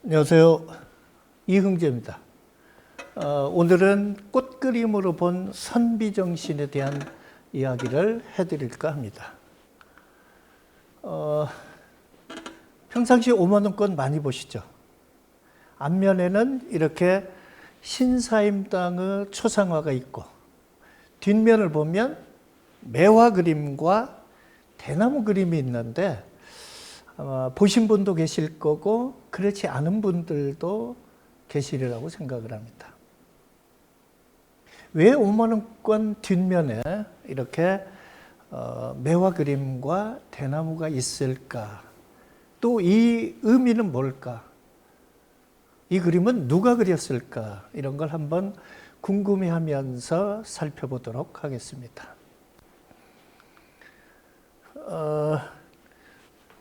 안녕하세요. 이흥재입니다. 오늘은 꽃그림으로 본 선비정신에 대한 이야기를 해드릴까 합니다. 평상시 5만원권 많이 보시죠? 앞면에는 이렇게 신사임당의 초상화가 있고 뒷면을 보면 매화 그림과 대나무 그림이 있는데 보신 분도 계실 거고 그렇지 않은 분들도 계시리라고 생각을 합니다. 왜 5만원권 뒷면에 이렇게 매화 그림과 대나무가 있을까? 또 이 의미는 뭘까? 이 그림은 누가 그렸을까? 이런 걸 한번 궁금해하면서 살펴보도록 하겠습니다.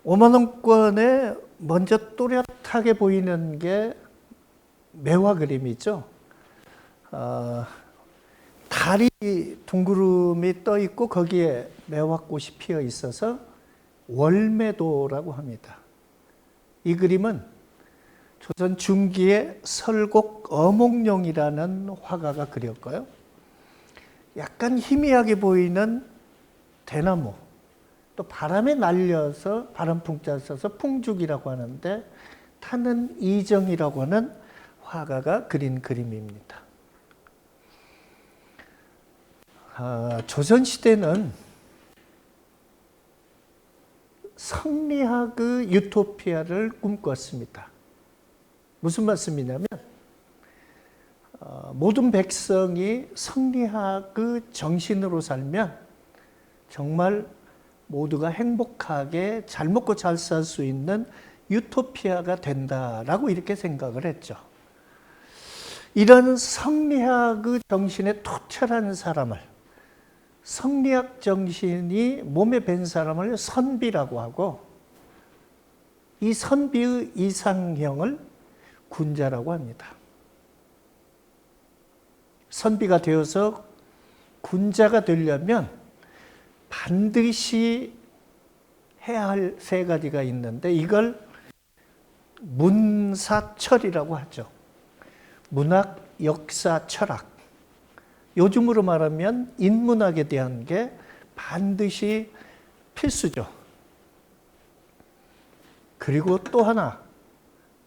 5만원권에 먼저 또렷하게 보이는 게 매화 그림이죠. 달이 둥구름이 떠 있고 거기에 매화꽃이 피어 있어서 월매도라고 합니다. 이 그림은 조선 중기에 설곡 어몽룡이라는 화가가 그렸고요. 약간 희미하게 보이는 대나무, 또 바람에 날려서 바람풍자 써서 풍죽이라고 하는데 타는 이정이라고 하는 화가가 그린 그림입니다. 조선시대는 성리학의 유토피아를 꿈꿨습니다. 무슨 말씀이냐면 모든 백성이 성리학의 정신으로 살면 정말 모두가 행복하게 잘 먹고 잘 살 수 있는 유토피아가 된다라고 이렇게 생각을 했죠. 이런 성리학의 정신에 투철한 사람을, 성리학 정신이 몸에 밴 사람을 선비라고 하고, 이 선비의 이상형을 군자라고 합니다. 선비가 되어서 군자가 되려면 반드시 해야 할 세 가지가 있는데 이걸 문사철이라고 하죠. 문학, 역사, 철학. 요즘으로 말하면 인문학에 대한 게 반드시 필수죠. 그리고 또 하나,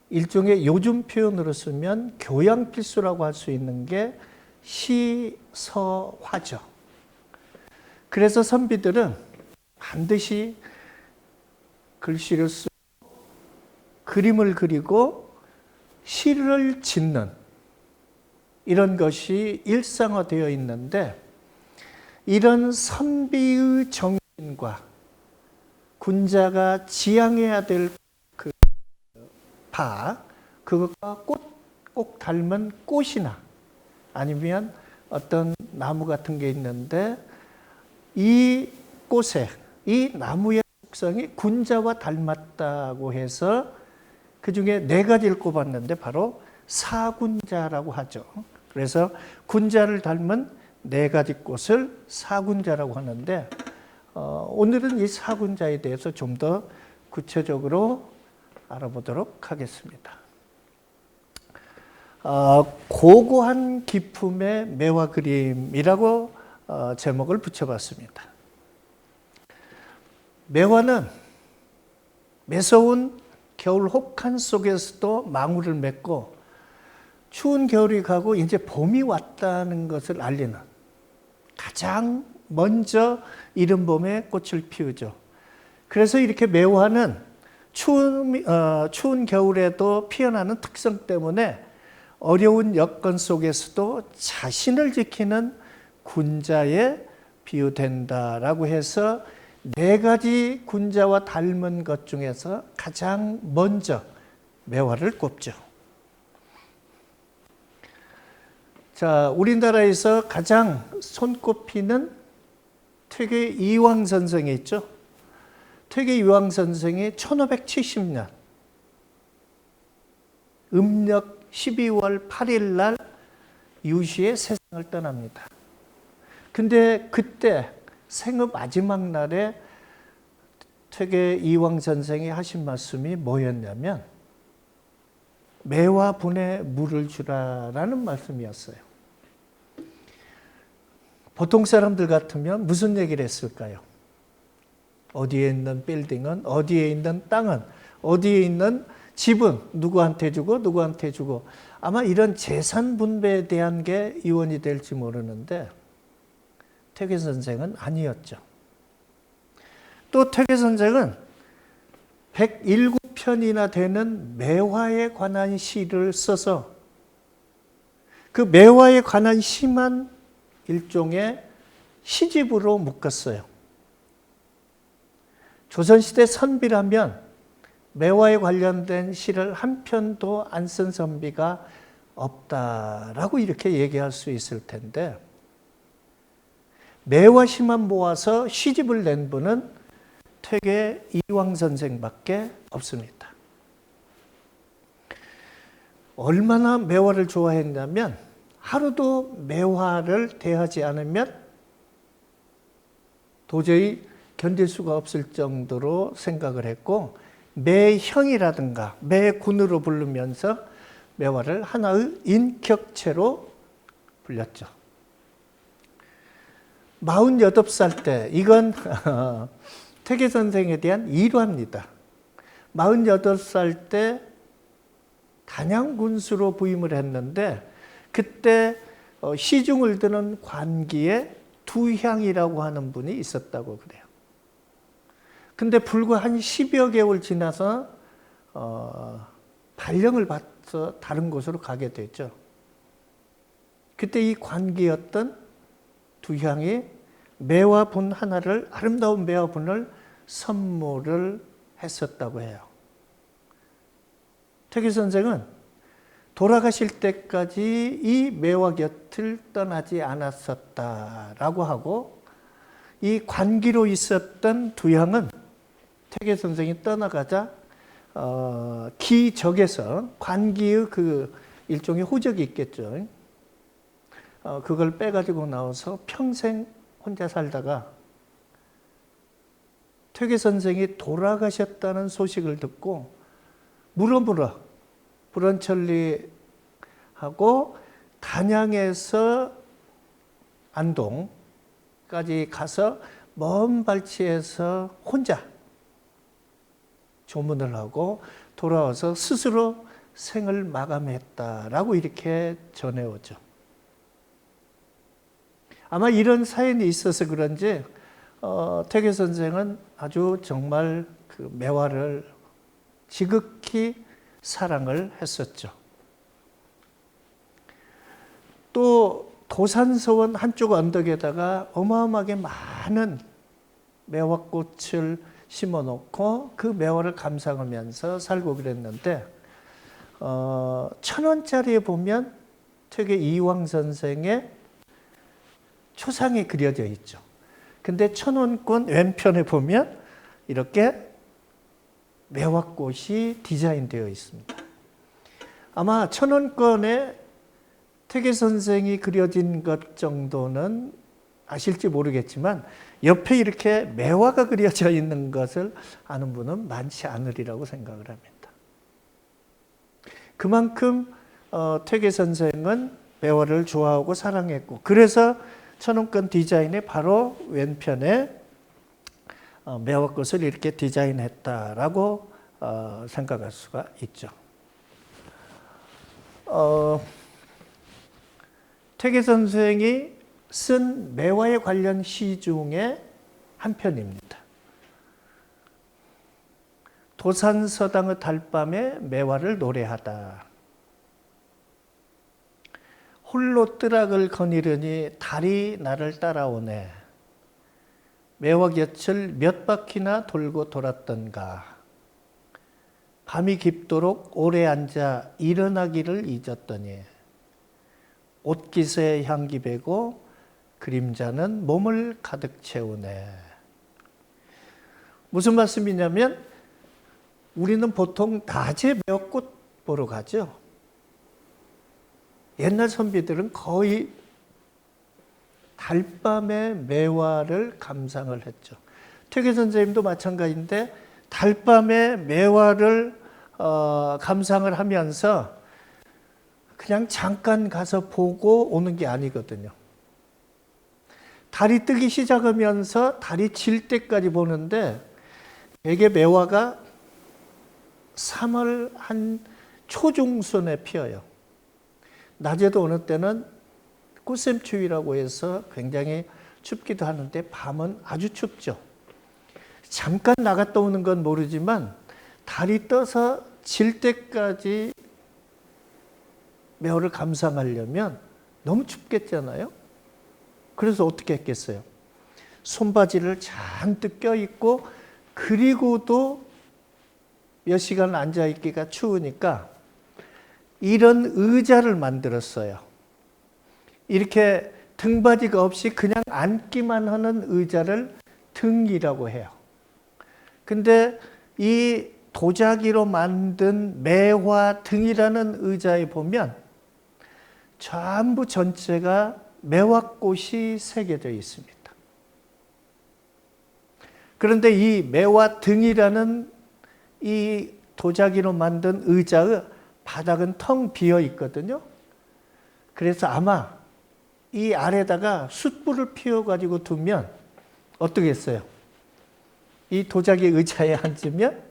일종의 요즘 표현으로 쓰면 교양 필수라고 할 수 있는 게 시서화죠. 그래서 선비들은 반드시 글씨를 쓰고 그림을 그리고 시를 짓는 이런 것이 일상화되어 있는데, 이런 선비의 정신과 군자가 지향해야 될 그 바, 그것과 꼭 닮은 꽃이나 아니면 어떤 나무 같은 게 있는데 이 꽃에, 이 나무의 속성이 군자와 닮았다고 해서 그 중에 4가지를 꼽았는데 바로 사군자라고 하죠. 그래서 군자를 닮은 4가지 꽃을 사군자라고 하는데 오늘은 이 사군자에 대해서 좀 더 구체적으로 알아보도록 하겠습니다. 고고한 기품의 매화 그림이라고 제목을 붙여봤습니다. 매화는 매서운 겨울 혹한 속에서도 망울을 맺고 추운 겨울이 가고 이제 봄이 왔다는 것을 알리는, 가장 먼저 이른 봄에 꽃을 피우죠. 그래서 이렇게 매화는 추운 겨울에도 피어나는 특성 때문에 어려운 여건 속에서도 자신을 지키는 군자에 비유된다라고 해서 4가지 군자와 닮은 것 중에서 가장 먼저 매화를 꼽죠. 자, 우리나라에서 가장 손꼽히는 퇴계 이황 선생이 있죠. 퇴계 이황 선생이 1570년 음력 12월 8일 날 유시에 세상을 떠납니다. 근데 그때 생의 마지막 날에 퇴계 이황 선생이 하신 말씀이 뭐였냐면 매화 분에 물을 주라라는 말씀이었어요. 보통 사람들 같으면 무슨 얘기를 했을까요? 어디에 있는 빌딩은, 어디에 있는 땅은, 어디에 있는 집은 누구한테 주고 누구한테 주고, 아마 이런 재산 분배에 대한 게 이원이 될지 모르는데 퇴계 선생은 아니었죠. 또 퇴계 선생은 107편이나 되는 매화에 관한 시를 써서 그 매화에 관한 시만 일종의 시집으로 묶었어요. 조선시대 선비라면 매화에 관련된 시를 한 편도 안 쓴 선비가 없다라고 이렇게 얘기할 수 있을 텐데, 매화 시만 모아서 시집을 낸 분은 퇴계 이황 선생밖에 없습니다. 얼마나 매화를 좋아했냐면 하루도 매화를 대하지 않으면 도저히 견딜 수가 없을 정도로 생각을 했고, 매형이라든가 매군으로 부르면서 매화를 하나의 인격체로 불렸죠. 48살 때, 이건 퇴계 선생에 대한 일화입니다. 48살 때 단양군수로 부임을 했는데, 그때 시중을 드는 관기에 두향이라고 하는 분이 있었다고 그래요. 근데 불과 한 10여 개월 지나서 발령을 받아서 다른 곳으로 가게 되죠. 그때 이 관기였던 두향이 매화분 하나를, 아름다운 매화분을 선물을 했었다고 해요. 퇴계 선생은 돌아가실 때까지 이 매화 곁을 떠나지 않았었다라고 하고, 이 관기로 있었던 두향은 퇴계 선생이 떠나가자 기적에서, 관기의 그 일종의 호적이 있겠죠. 그걸 빼가지고 나와서 평생 혼자 살다가 퇴계 선생이 돌아가셨다는 소식을 듣고 물어물어 불원천리하고 단양에서 안동까지 가서 먼 발치에서 혼자 조문을 하고 돌아와서 스스로 생을 마감했다라고 이렇게 전해오죠. 아마 이런 사연이 있어서 그런지 퇴계 선생은 아주 정말 그 매화를 지극히 사랑을 했었죠. 또 도산서원 한쪽 언덕에다가 어마어마하게 많은 매화꽃을 심어놓고 그 매화를 감상하면서 살고 그랬는데, 1,000원짜리에 보면 퇴계 이황 선생의 초상이 그려져 있죠. 근데 1,000원권 왼편에 보면 이렇게 매화꽃이 디자인되어 있습니다. 아마 1,000원권에 퇴계 선생이 그려진 것 정도는 아실지 모르겠지만 옆에 이렇게 매화가 그려져 있는 것을 아는 분은 많지 않으리라고 생각을 합니다. 그만큼 퇴계 선생은 매화를 좋아하고 사랑했고, 그래서 1,000원권 디자인의 바로 왼편에 매화꽃을 이렇게 디자인했다라고 생각할 수가 있죠. 퇴계 선생이 쓴 매화에 관련 시 중에 한 편입니다. 도산서당의 달밤에 매화를 노래하다. 홀로 뜨락을 거니르니 달이 나를 따라오네. 매화 곁을 몇 바퀴나 돌고 돌았던가. 밤이 깊도록 오래 앉아 일어나기를 잊었더니 옷깃에 향기 배고 그림자는 몸을 가득 채우네. 무슨 말씀이냐면, 우리는 보통 낮에 매화꽃 보러 가죠. 옛날 선비들은 거의 달밤에 매화를 감상을 했죠. 퇴계 선생님도 마찬가지인데 달밤에 매화를 감상을 하면서 그냥 잠깐 가서 보고 오는 게 아니거든요. 달이 뜨기 시작하면서 달이 질 때까지 보는데 대개 매화가 3월 한 초중순에 피어요. 낮에도 어느 때는 꽃샘추위라고 해서 굉장히 춥기도 하는데 밤은 아주 춥죠. 잠깐 나갔다 오는 건 모르지만 달이 떠서 질 때까지 매화를 감상하려면 너무 춥겠잖아요. 그래서 어떻게 했겠어요? 손바지를 잔뜩 껴입고 그리고도 몇 시간 앉아있기가 추우니까 이런 의자를 만들었어요. 이렇게 등받이가 없이 그냥 앉기만 하는 의자를 등이라고 해요. 근데 이 도자기로 만든 매화 등이라는 의자에 보면 전부 전체가 매화꽃이 새겨져 있습니다. 그런데 이 매화 등이라는 이 도자기로 만든 의자의 바닥은 텅 비어 있거든요. 그래서 아마 이 아래다가 숯불을 피워가지고 두면 어떻겠어요? 이 도자기 의자에 앉으면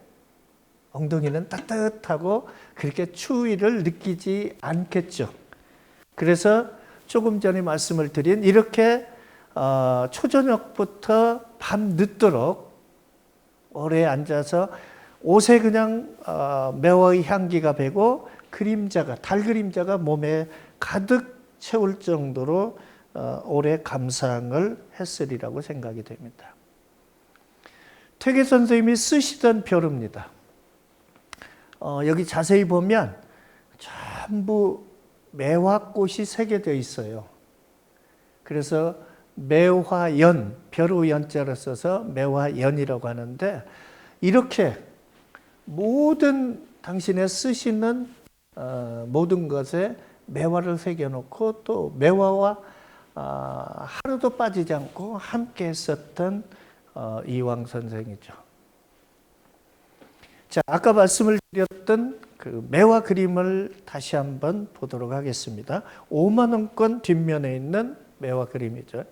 엉덩이는 따뜻하고 그렇게 추위를 느끼지 않겠죠. 그래서 조금 전에 말씀을 드린 이렇게 초저녁부터 밤 늦도록 오래 앉아서 옷에 그냥 매화의 향기가 배고 그림자가 달 그림자가 몸에 가득 채울 정도로 오래 감상을 했으리라고 생각이 됩니다. 퇴계 선생님이 쓰시던 벼루입니다. 여기 자세히 보면 전부 매화꽃이 새겨져 있어요. 그래서 매화연, 벼루 연자를 써서 매화연이라고 하는데 이렇게 모든 당신의 쓰시는 모든 것에 매화를 새겨놓고 또 매화와 하루도 빠지지 않고 함께 했었던 이황 선생이죠. 자, 아까 말씀을 드렸던 그 매화 그림을 다시 한번 보도록 하겠습니다. 5만 원권 뒷면에 있는 매화 그림이죠.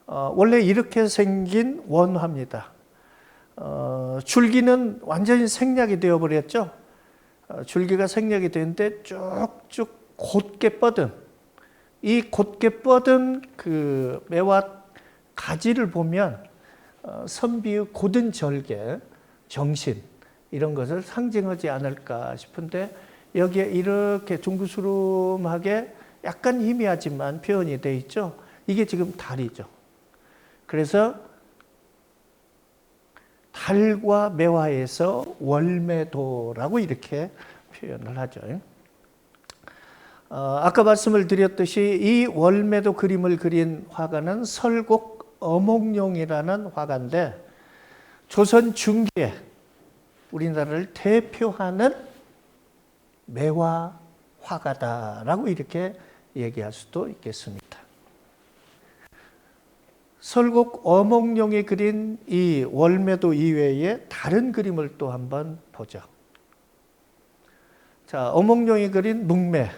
원래 이렇게 생긴 원화입니다. 줄기는 완전히 생략이 되어버렸죠. 줄기가 생략이 되는데 쭉쭉 곧게 뻗은 이 곧게 뻗은 그 매화 가지를 보면 선비의 곧은 절개, 정신 이런 것을 상징하지 않을까 싶은데 여기에 이렇게 둥그스름하게 약간 희미하지만 표현이 되어 있죠. 이게 지금 달이죠. 그래서 달과 매화에서 월매도라고 이렇게 표현을 하죠. 아까 말씀을 드렸듯이 이 월매도 그림을 그린 화가는 설곡 어몽룡이라는 화가인데 조선 중기에 우리나라를 대표하는 매화 화가다라고 이렇게 얘기할 수도 있겠습니다. 설곡 어몽룡이 그린 이 월매도 이외에 다른 그림을 또 한번 보죠. 자, 어몽룡이 그린 묵매.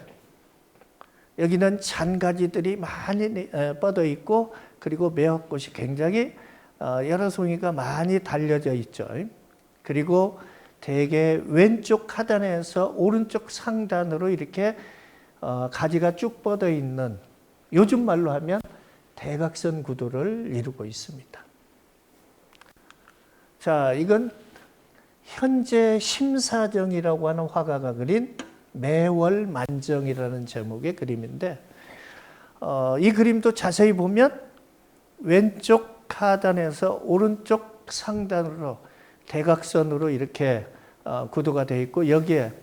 여기는 잔가지들이 많이 뻗어 있고 그리고 매화꽃이 굉장히 여러 송이가 많이 달려져 있죠. 그리고 대개 왼쪽 하단에서 오른쪽 상단으로 이렇게 가지가 쭉 뻗어 있는 요즘 말로 하면 대각선 구도를 이루고 있습니다. 자, 이건 현재 심사정이라고 하는 화가가 그린 매월만정이라는 제목의 그림인데 이 그림도 자세히 보면 왼쪽 하단에서 오른쪽 상단으로 대각선으로 이렇게 구도가 되어 있고 여기에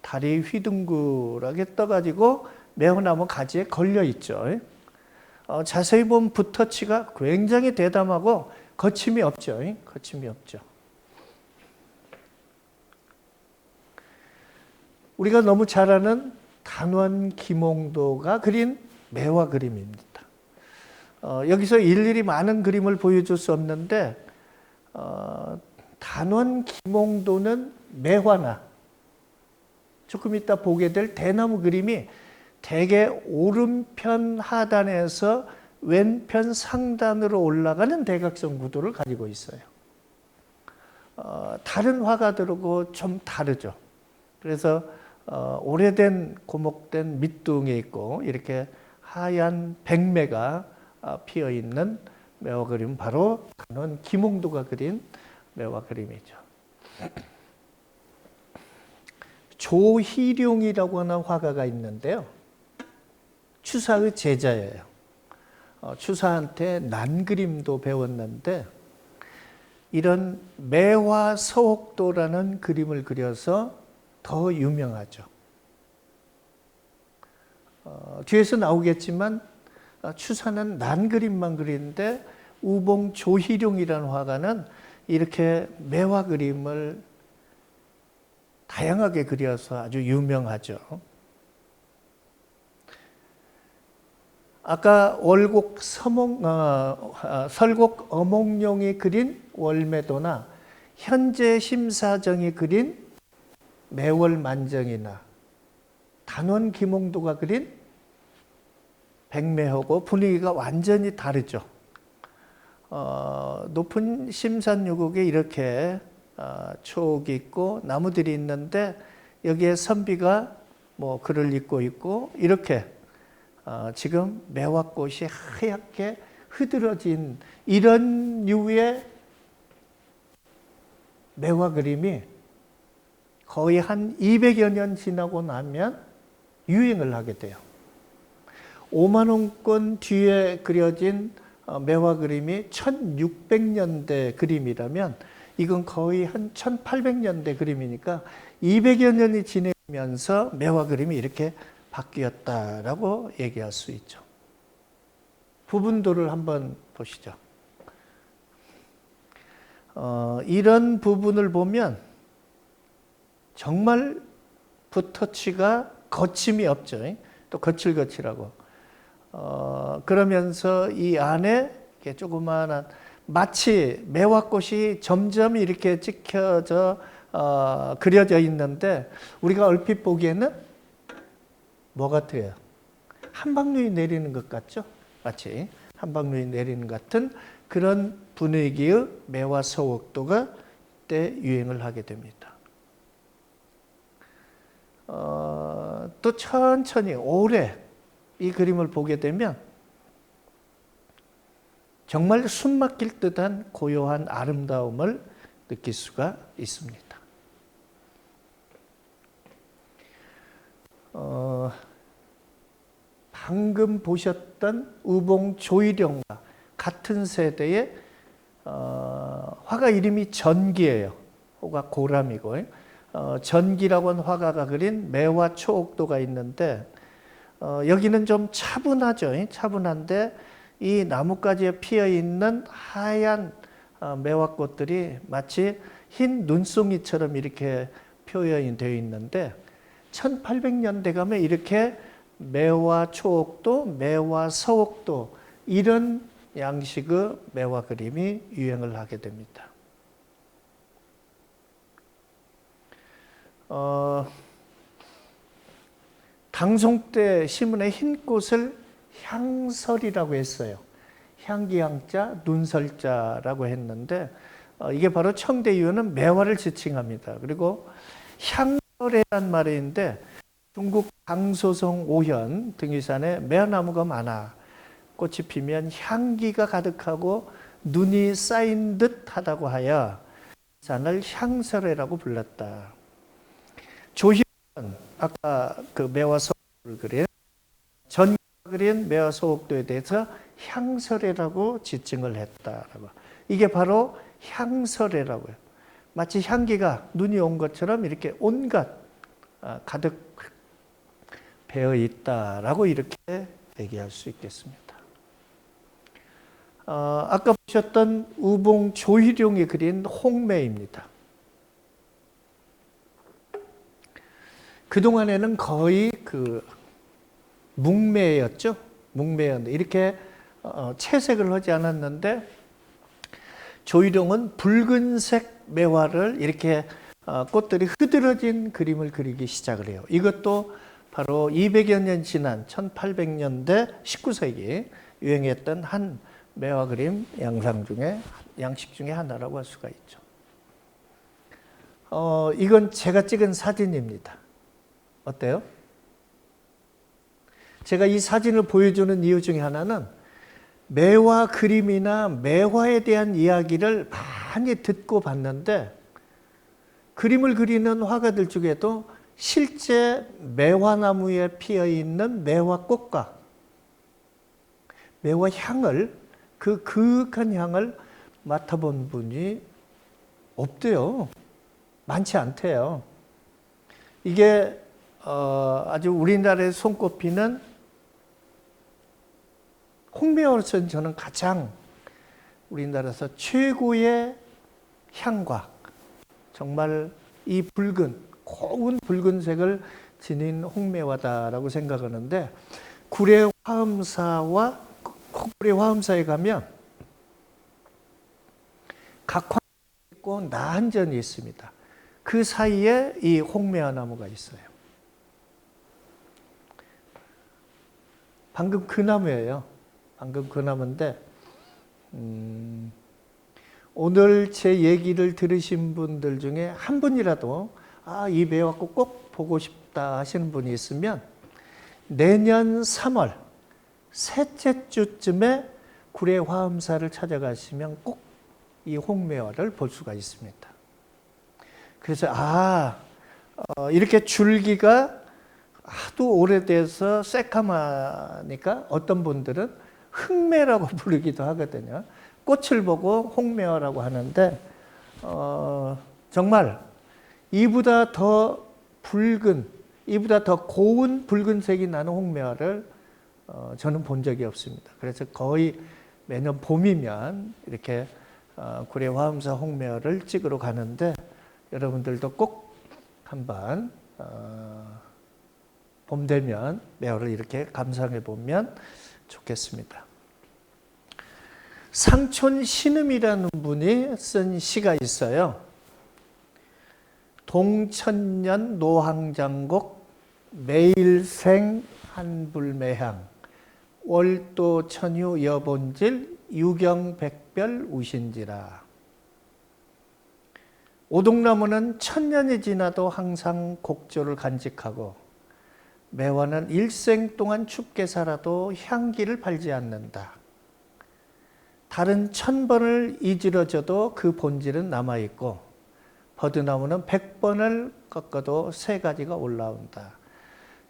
달이 휘둥그하게 떠가지고 매화나무 가지에 걸려 있죠. 자세히 보면 붓터치가 굉장히 대담하고 거침이 없죠. 거침이 없죠. 우리가 너무 잘 아는 단원 김홍도가 그린 매화 그림입니다. 여기서 일일이 많은 그림을 보여줄 수 없는데 단원 김홍도는 매화나 조금 이따 보게 될 대나무 그림이 대개 오른편 하단에서 왼편 상단으로 올라가는 대각선 구도를 가지고 있어요. 다른 화가들하고 좀 다르죠. 그래서 오래된 고목된 밑둥이 있고 이렇게 하얀 백매가 피어 있는 매화 그림, 바로 단원 김홍도가 그린 매화 그림이죠. 조희룡이라고 하는 화가가 있는데요. 추사의 제자예요. 추사한테 난그림도 배웠는데 이런 매화 서옥도라는 그림을 그려서 더 유명하죠. 뒤에서 나오겠지만 추사는 난그림만 그리는데 우봉 조희룡이라는 화가는 이렇게 매화 그림을 다양하게 그려서 아주 유명하죠. 아까 설곡 어몽룡이 그린 월매도나 현재 심사정이 그린 매월만정이나 단원 김홍도가 그린 백매하고 분위기가 완전히 다르죠. 높은 심산유곡에 이렇게 초옥이 있고 나무들이 있는데 여기에 선비가 뭐 글을 읽고 있고 이렇게 지금 매화꽃이 하얗게 흐드러진 이런 류의 매화 그림이 거의 한 200여 년 지나고 나면 유행을 하게 돼요. 5만 원권 뒤에 그려진 매화 그림이 1600년대 그림이라면 이건 거의 한 1800년대 그림이니까 200여 년이 지나면서 매화 그림이 이렇게 바뀌었다라고 얘기할 수 있죠. 부분도를 한번 보시죠. 이런 부분을 보면 정말 붓터치가 거침이 없죠. 또 거칠거칠하고. 그러면서 이 안에 이렇게 조그마한 마치 매화꽃이 점점 이렇게 찍혀져 그려져 있는데 우리가 얼핏 보기에는 뭐 같아요? 한방눈이 내리는 것 같죠? 마치 한방눈이 내리는 것 같은 그런 분위기의 매화 서옥도가 그때 유행을 하게 됩니다. 또 천천히 오래 이 그림을 보게 되면 정말 숨막힐 듯한 고요한 아름다움을 느낄 수가 있습니다. 방금 보셨던 우봉 조희룡과 같은 세대의 화가 이름이 전기예요. 호가 고람이고 전기라고 하는 화가가 그린 매화 초옥도가 있는데 여기는 좀 차분하죠. 차분한데 이 나뭇가지에 피어 있는 하얀 매화꽃들이 마치 흰 눈송이처럼 이렇게 표현이 되어 있는데 1800년대 가면 이렇게 매화 초옥도, 매화 서옥도 이런 양식의 매화 그림이 유행을 하게 됩니다. 당송 때 시문에 흰 꽃을 향설이라고 했어요. 향기향자, 눈설자라고 했는데 이게 바로 청대유연은 매화를 지칭합니다. 그리고 향설이란 말인데 중국 강소성 오현 등위산에 매화나무가 많아 꽃이 피면 향기가 가득하고 눈이 쌓인 듯 하다고 하여 산을 향설이라고 불렀다. 조희룡은 아까 그 매화소옥도를 그린 전기가 그린 매화소옥도에 대해서 향설이라고 지칭을 했다라고. 이게 바로 향설이라고요. 마치 향기가 눈이 온 것처럼 이렇게 온갖 가득 배어 있다라고 이렇게 얘기할 수 있겠습니다. 아까 보셨던 우봉 조희룡이 그린 홍매입니다. 그동안에는 거의 그 묵매였죠. 묵매였는데 이렇게 채색을 하지 않았는데 조희룡은 붉은색 매화를 이렇게 꽃들이 흐드러진 그림을 그리기 시작을 해요. 이것도 바로 200여 년 지난 1800년대 19세기 유행했던 한 매화 그림 양식 중에 하나라고 할 수가 있죠. 이건 제가 찍은 사진입니다. 어때요? 제가 이 사진을 보여주는 이유 중에 하나는 매화 그림이나 매화에 대한 이야기를 많이 듣고 봤는데 그림을 그리는 화가들 중에도 실제 매화나무에 피어있는 매화꽃과 매화향을 그 그윽한 향을 맡아본 분이 없대요. 많지 않대요. 이게 아주 우리나라에 손꼽히는 홍매화로서는 저는 가장 우리나라에서 최고의 향과 정말 이 고운 붉은색을 지닌 홍매화다라고 생각하는데 구례 화엄사에 가면 각화가 있고 나한전이 있습니다. 그 사이에 이 홍매화 나무가 있어요. 방금 그 나무예요. 방금 그 나무인데 오늘 제 얘기를 들으신 분들 중에 한 분이라도 이 매화꽃 꼭 보고 싶다 하시는 분이 있으면 내년 3월 셋째 주쯤에 구례 화엄사를 찾아가시면 꼭 이 홍매화를 볼 수가 있습니다. 그래서 이렇게 줄기가 하도 오래돼서 새까마니까 어떤 분들은 흑매라고 부르기도 하거든요. 꽃을 보고 홍매화라고 하는데 정말 이보다 더 고운 붉은색이 나는 홍매화를 저는 본 적이 없습니다. 그래서 거의 매년 봄이면 이렇게 구례 화엄사 홍매화를 찍으러 가는데 여러분들도 꼭 한번 봄 되면 매화를 이렇게 감상해 보면 좋겠습니다. 상촌 신음이라는 분이 쓴 시가 있어요. 동천년 노항장곡 매일생 한불매향 월도 천유 여본질 유경백별 우신지라. 오동나무는 천년이 지나도 항상 곡조를 간직하고 매화는 일생 동안 춥게 살아도 향기를 팔지 않는다. 달은 1000번을 이지러져도 그 본질은 남아있고 버드나무는 100번을 꺾어도 새 가지가 올라온다.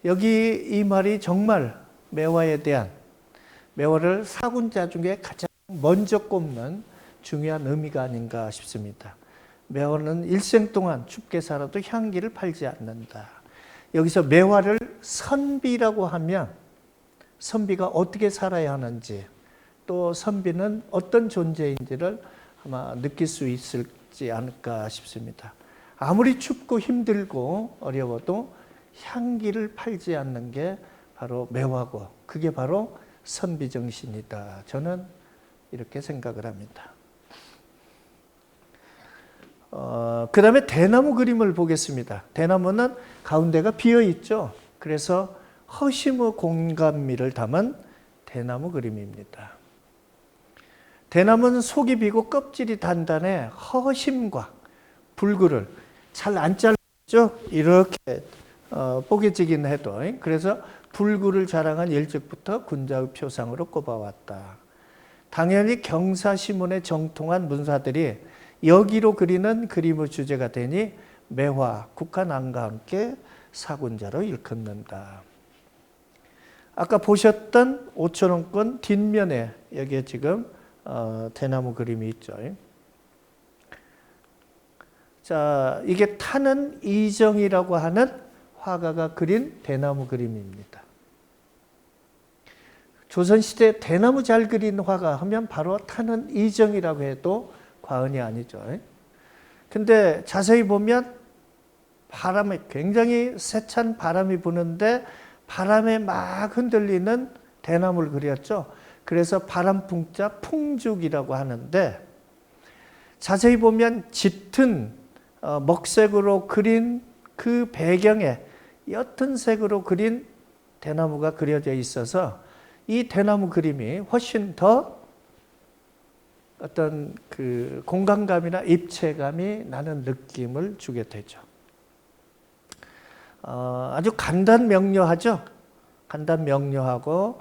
여기 이 말이 정말 매화를 사군자 중에 가장 먼저 꼽는 중요한 의미가 아닌가 싶습니다. 매화는 일생 동안 춥게 살아도 향기를 팔지 않는다. 여기서 매화를 선비라고 하면 선비가 어떻게 살아야 하는지 또 선비는 어떤 존재인지를 아마 느낄 수 있을지 않을까 싶습니다. 아무리 춥고 힘들고 어려워도 향기를 팔지 않는 게 바로 매화고 그게 바로 선비정신이다. 저는 이렇게 생각을 합니다. 그 다음에 대나무 그림을 보겠습니다. 대나무는 가운데가 비어 있죠. 그래서 허심의 공감미를 담은 대나무 그림입니다. 대나무는 속이 비고 껍질이 단단해 허심과 불구를 잘 안 잘랐죠. 이렇게 뽀개지긴 해도. 그래서 불구를 자랑한 일찍부터 군자의 표상으로 꼽아왔다. 당연히 경사시문에 정통한 문사들이 여기로 그리는 그림의 주제가 되니 매화, 국화난과 함께 사군자로 일컫는다. 아까 보셨던 5,000원권 뒷면에 여기에 지금 대나무 그림이 있죠. 자, 이게 타는 이정이라고 하는 화가가 그린 대나무 그림입니다. 조선시대 대나무 잘 그린 화가 하면 바로 타는 이정이라고 해도 과언이 아니죠. 근데 자세히 보면 굉장히 세찬 바람이 부는데 바람에 막 흔들리는 대나무를 그렸죠. 그래서 바람풍자 풍죽이라고 하는데 자세히 보면 짙은 먹색으로 그린 그 배경에 옅은 색으로 그린 대나무가 그려져 있어서 이 대나무 그림이 훨씬 더 어떤 그 공간감이나 입체감이 나는 느낌을 주게 되죠. 아주 간단 명료하죠. 간단 명료하고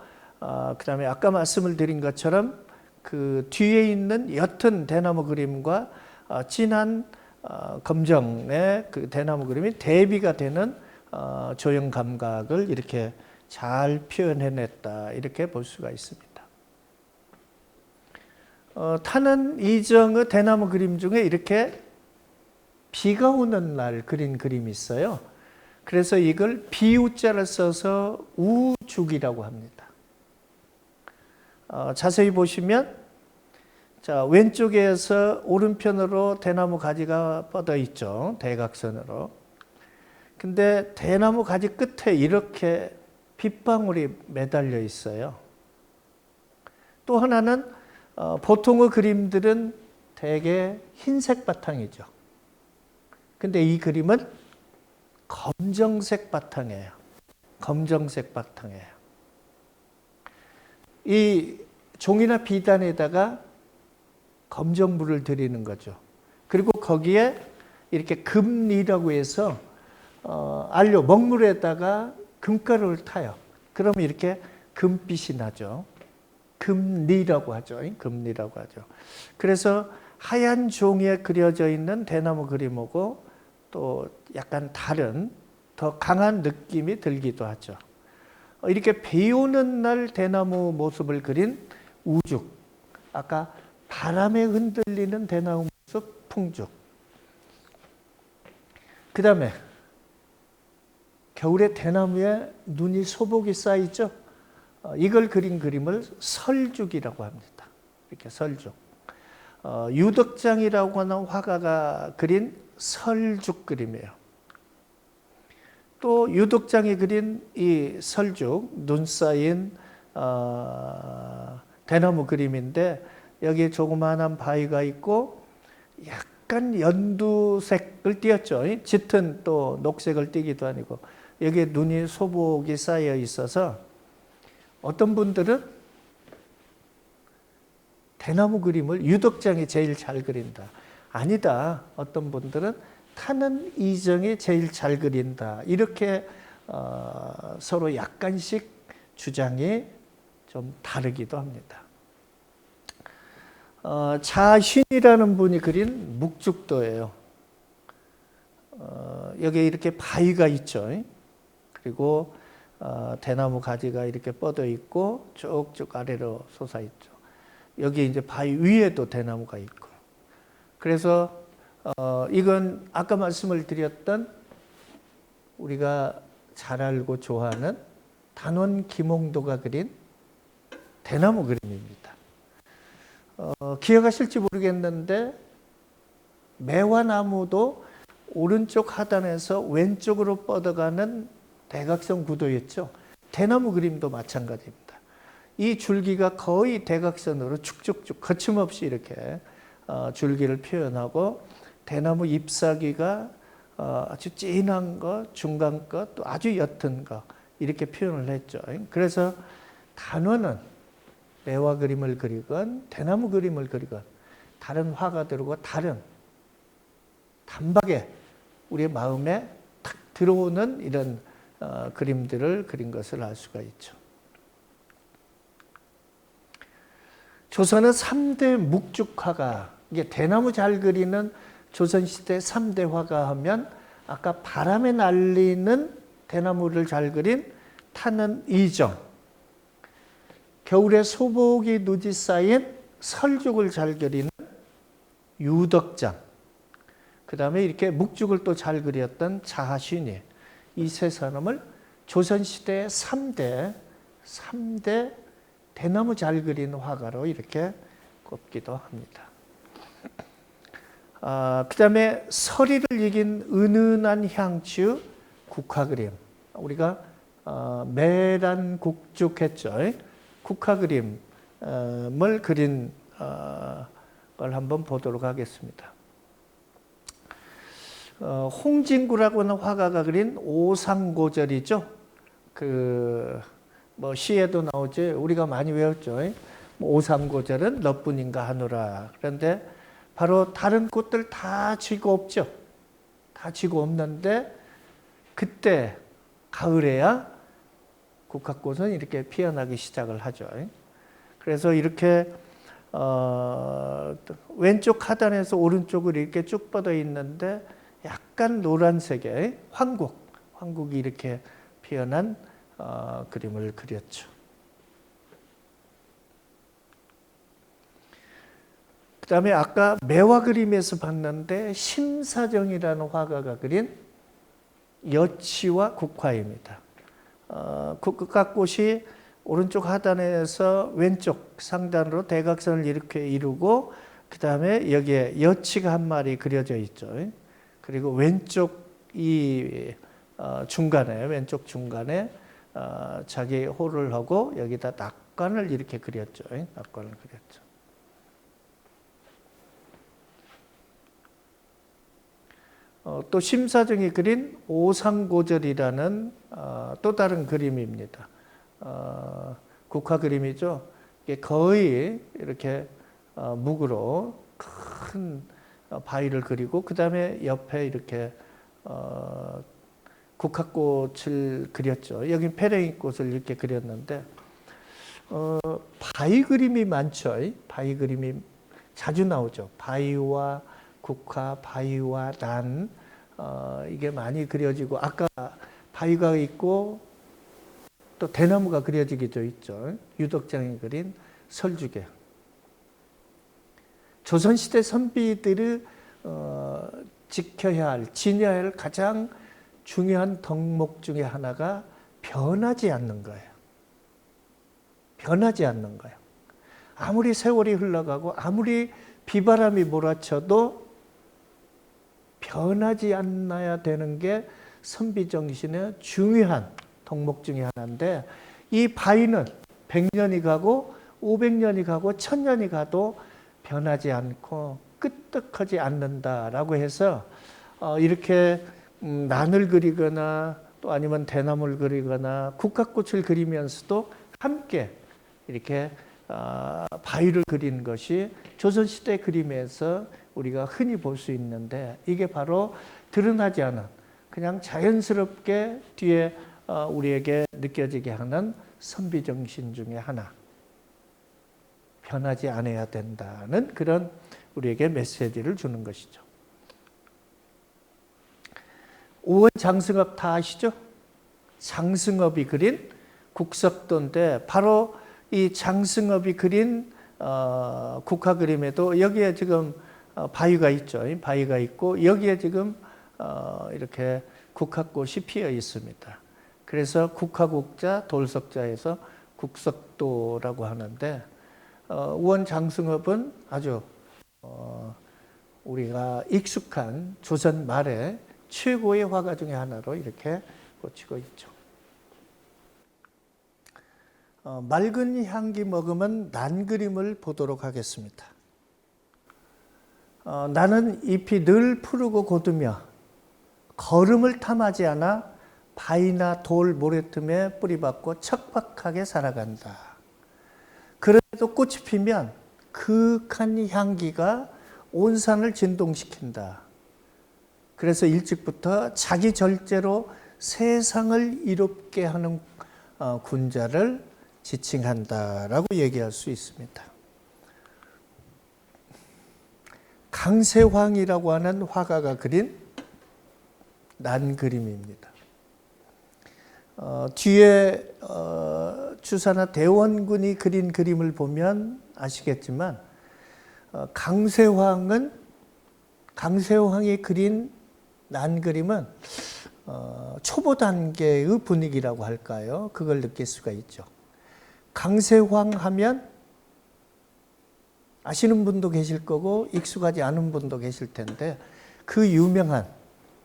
그다음에 아까 말씀을 드린 것처럼 그 뒤에 있는 옅은 대나무 그림과 진한 검정의 그 대나무 그림이 대비가 되는 조형 감각을 이렇게 잘 표현해냈다 이렇게 볼 수가 있습니다. 타는 이정의 대나무 그림 중에 이렇게 비가 오는 날 그린 그림이 있어요. 그래서 이걸 비우자를 써서 우죽이라고 합니다. 자세히 보시면 자, 왼쪽에서 오른편으로 대나무 가지가 뻗어 있죠. 대각선으로. 근데 대나무 가지 끝에 이렇게 빗방울이 매달려 있어요. 또 하나는 보통의 그림들은 대개 흰색 바탕이죠. 근데 이 그림은 검정색 바탕이에요. 검정색 바탕이에요. 이 종이나 비단에다가 검정물을 들이는 거죠. 그리고 거기에 이렇게 금리라고 해서 안료, 먹물에다가 금가루를 타요. 그러면 이렇게 금빛이 나죠. 금리라고 하죠. 금리라고 하죠. 그래서 하얀 종이에 그려져 있는 대나무 그림하고 또 약간 다른 더 강한 느낌이 들기도 하죠. 이렇게 비 오는 날 대나무 모습을 그린 우죽. 아까 바람에 흔들리는 대나무 모습 풍죽. 그 다음에 겨울에 대나무에 눈이 소복이 쌓이죠. 이걸 그린 그림을 설죽이라고 합니다. 이렇게 설죽. 유덕장이라고 하는 화가가 그린 설죽 그림이에요. 또 유덕장이 그린 이 설죽, 눈 쌓인 대나무 그림인데 여기에 조그마한 바위가 있고 약간 연두색을 띄었죠. 짙은 또 녹색을 띄기도 아니고 여기에 눈이 소복이 쌓여 있어서 어떤 분들은 대나무 그림을 유덕장이 제일 잘 그린다. 아니다. 어떤 분들은 타는 이정이 제일 잘 그린다. 이렇게 서로 약간씩 주장이 좀 다르기도 합니다. 자신이라는 분이 그린 묵죽도예요. 여기에 이렇게 바위가 있죠. 그리고 대나무 가지가 이렇게 뻗어 있고 쭉쭉 아래로 솟아 있죠. 여기 이제 바위 위에도 대나무가 있고. 그래서 이건 아까 말씀을 드렸던 우리가 잘 알고 좋아하는 단원 김홍도가 그린 대나무 그림입니다. 기억하실지 모르겠는데 매화나무도 오른쪽 하단에서 왼쪽으로 뻗어가는 대각선 구도였죠. 대나무 그림도 마찬가지입니다. 이 줄기가 거의 대각선으로 쭉쭉쭉 거침없이 이렇게 줄기를 표현하고 대나무 잎사귀가 아주 진한 것, 중간 것, 또 아주 옅은 것 이렇게 표현을 했죠. 그래서 단원은 매화 그림을 그리건 대나무 그림을 그리건 다른 화가들과 다른 단박에 우리의 마음에 탁 들어오는 이런 그림들을 그린 것을 알 수가 있죠. 조선은 3대 묵죽화가, 이게 대나무 잘 그리는 조선시대 3대 화가 하면 아까 바람에 날리는 대나무를 잘 그린 타는 이정, 겨울에 소복이 누지 쌓인 설죽을 잘 그리는 유덕장, 그 다음에 이렇게 묵죽을 또 잘 그렸던 자신이, 이 세 사람을 조선시대의 3대 대나무 잘 그리는 화가로 이렇게 꼽기도 합니다. 그 다음에 서리를 이긴 은은한 향취의 국화그림. 우리가 매란국죽했죠. 국화그림을 그린 걸 한번 보도록 하겠습니다. 홍진구라고 하는 화가가 그린 오상고절이죠. 뭐 시에도 나오지, 우리가 많이 외웠죠. 오상고절은 너뿐인가 하노라. 그런데 바로 다른 꽃들 다 지고 없죠. 다 지고 없는데 그때 가을에야 국화꽃은 이렇게 피어나기 시작을 하죠. 그래서 이렇게 왼쪽 하단에서 오른쪽으로 이렇게 쭉 뻗어 있는데 약간 노란색의 황국이 이렇게 피어난 그림을 그렸죠. 그 다음에 아까 매화 그림에서 봤는데 심사정이라는 화가가 그린 여치와 국화입니다. 국화꽃이 오른쪽 하단에서 왼쪽 상단으로 대각선을 이렇게 이루고 그 다음에 여기에 여치가 한 마리 그려져 있죠. 그리고 왼쪽 왼쪽 중간에 자기 호를 하고 여기다 낙관을 이렇게 그렸죠. 낙관을 그렸죠. 또 심사정이 그린 오상고절이라는 또 다른 그림입니다. 국화 그림이죠. 이게 거의 이렇게 묵으로 큰 바위를 그리고 그 다음에 옆에 이렇게 국화꽃을 그렸죠. 여기 페랭이 꽃을 이렇게 그렸는데 바위 그림이 많죠. 바위 그림이 자주 나오죠. 바위와 국화, 바위와 난 이게 많이 그려지고 아까 바위가 있고 또 대나무가 그려지기도 있죠. 유덕장이 그린 설주계. 조선시대 선비들이 지켜야 할, 지녀야 할 가장 중요한 덕목 중에 하나가 변하지 않는 거예요. 변하지 않는 거예요. 아무리 세월이 흘러가고 아무리 비바람이 몰아쳐도 변하지 않아야 되는 게 선비정신의 중요한 덕목 중에 하나인데 이 바위는 100년이 가고 500년이 가고 1000년이 가도 변하지 않고 끄떡하지 않는다라고 해서 이렇게 난을 그리거나 또 아니면 대나무를 그리거나 국화꽃을 그리면서도 함께 이렇게 바위를 그린 것이 조선시대 그림에서 우리가 흔히 볼 수 있는데 이게 바로 드러나지 않은 그냥 자연스럽게 뒤에 우리에게 느껴지게 하는 선비정신 중에 하나. 변하지 않아야 된다는 그런 우리에게 메시지를 주는 것이죠. 오원 장승업 다 아시죠? 장승업이 그린 국석도인데 바로 이 장승업이 그린 국화 그림에도 여기에 지금 바위가 있죠. 바위가 있고 여기에 지금 이렇게 국화꽃이 피어 있습니다. 그래서 국화국자, 돌석자에서 국석도라고 하는데 우원 장승업은 아주 우리가 익숙한 조선 말의 최고의 화가 중에 하나로 이렇게 꽂히고 있죠. 맑은 향기 머금은 난 그림을 보도록 하겠습니다. 나는 잎이 늘 푸르고 고두며 걸음을 탐하지 않아 바위나 돌 모래틈에 뿌리박고 척박하게 살아간다. 그래도 꽃이 피면 그윽한 향기가 온 산을 진동시킨다. 그래서 일찍부터 자기 절제로 세상을 이롭게 하는 군자를 지칭한다라고 얘기할 수 있습니다. 강세황이라고 하는 화가가 그린 난 그림입니다. 뒤에 주사나 대원군이 그린 그림을 보면 아시겠지만 강세황이 그린 난 그림은 초보 단계의 분위기라고 할까요? 그걸 느낄 수가 있죠. 강세황 하면 아시는 분도 계실 거고 익숙하지 않은 분도 계실 텐데 그 유명한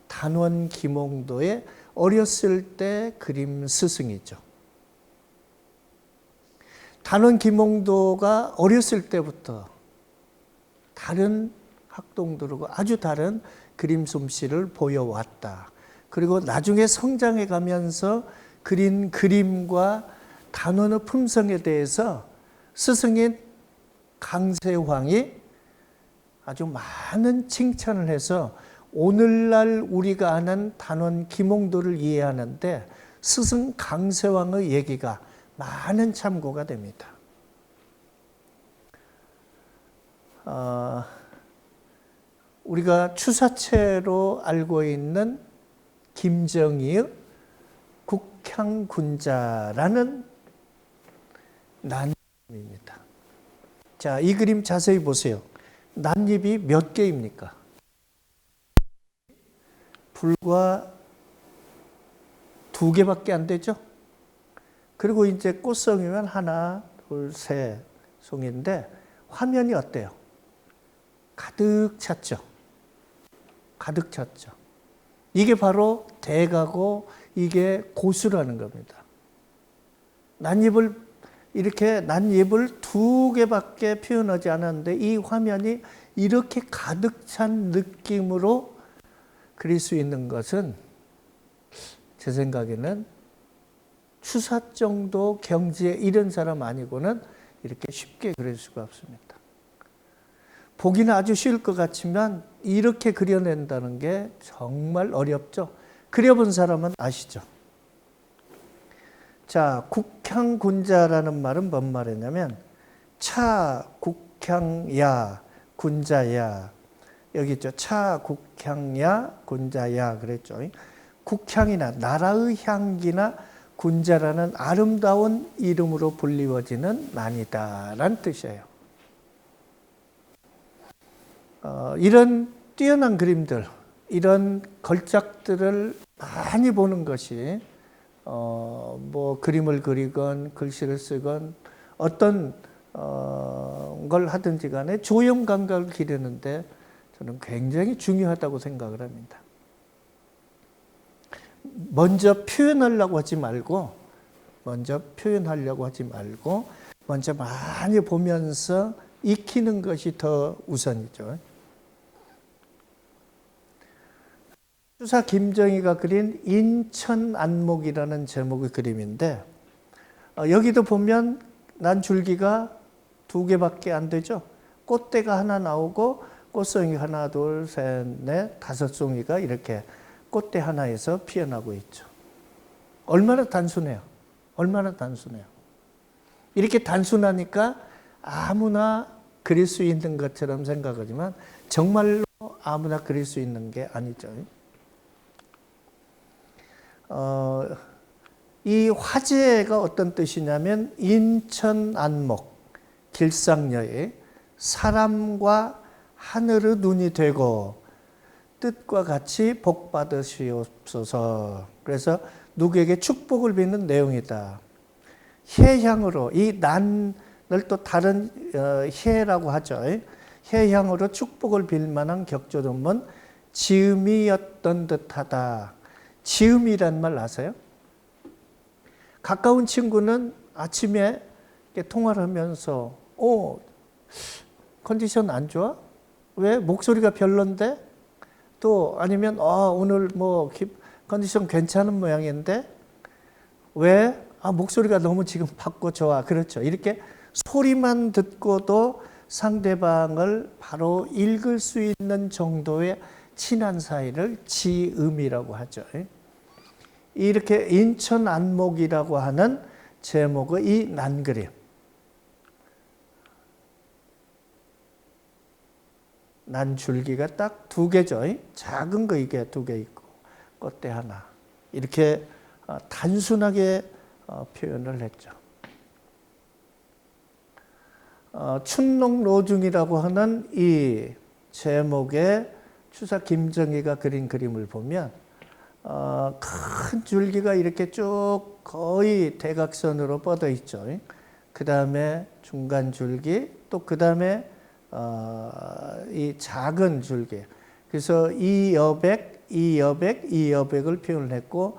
단원 김홍도의 어렸을 때 그림 스승이죠. 단원 김홍도가 어렸을 때부터 다른 학동들하고 아주 다른 그림 솜씨를 보여왔다. 그리고 나중에 성장해 가면서 그린 그림과 단원의 품성에 대해서 스승인 강세황이 아주 많은 칭찬을 해서 오늘날 우리가 아는 단원 김홍도를 이해하는데 스승 강세황의 얘기가 많은 참고가 됩니다. 우리가 추사체로 알고 있는 김정희의 국향군자라는 난입니다. 자, 이 그림 자세히 보세요. 난잎이 몇 개입니까? 불과 2개밖에 안 되죠? 그리고 이제 꽃송이면 하나, 둘, 셋 송인데 화면이 어때요? 가득 찼죠? 가득 찼죠? 이게 바로 대가고 이게 고수라는 겁니다. 난잎을 2개밖에 표현하지 않았는데 이 화면이 이렇게 가득 찬 느낌으로 그릴 수 있는 것은 제 생각에는 추사 정도 경지에 이른 사람 아니고는 이렇게 쉽게 그릴 수가 없습니다. 보기는 아주 쉬울 것 같지만 이렇게 그려낸다는 게 정말 어렵죠. 그려본 사람은 아시죠? 자, 국향군자라는 말은 뭔 말이냐면 차 국향야 군자야, 여기 있죠. 차 국향야 군자야 그랬죠. 국향이나 나라의 향기나 군자라는 아름다운 이름으로 불리워지는 난이다라는 뜻이에요. 이런 뛰어난 그림들, 이런 걸작들을 많이 보는 것이 뭐 그림을 그리건 글씨를 쓰건 어떤 걸 하든지 간에 조형 감각을 기르는데 저는 굉장히 중요하다고 생각을 합니다. 먼저 표현하려고 하지 말고 먼저 많이 보면서 익히는 것이 더 우선이죠. 추사 김정희가 그린 인천안목이라는 제목의 그림인데 여기도 보면 난 줄기가 2개밖에 안 되죠. 꽃대가 하나 나오고 꽃송이 하나, 둘, 셋, 넷, 5송이가 이렇게 꽃대 하나에서 피어나고 있죠. 얼마나 단순해요. 이렇게 단순하니까 아무나 그릴 수 있는 것처럼 생각하지만 정말로 아무나 그릴 수 있는 게 아니죠. 이 화제가 어떤 뜻이냐면 인천안목, 길상여의 사람과 하늘의 눈이 되고 뜻과 같이 복 받으시옵소서. 그래서 누구에게 축복을 빚는 내용이다. 해향으로, 이 난을 또 다른 해라고 하죠. 해향으로 축복을 빌 만한 격조동문 지음이었던 듯하다. 지음이란 말 아세요? 가까운 친구는 아침에 통화를 하면서 컨디션 안 좋아? 왜? 목소리가 별론데? 또 아니면 오늘 뭐 컨디션 괜찮은 모양인데? 왜? 목소리가 너무 지금 밝고 좋아. 그렇죠. 이렇게 소리만 듣고도 상대방을 바로 읽을 수 있는 정도의 친한 사이를 지음이라고 하죠. 이렇게 인천안목이라고 하는 제목의 이 난그림, 난줄기가 딱 2개죠. 작은 거 이게 2개 있고 꽃대 하나, 이렇게 단순하게 표현을 했죠. 춘농로중이라고 하는 이 제목의 추사 김정희가 그린 그림을 보면 큰 줄기가 이렇게 쭉 거의 대각선으로 뻗어 있죠. 그 다음에 중간 줄기, 또 그 다음에 이 작은 줄기. 그래서 이 여백을 표현을 했고,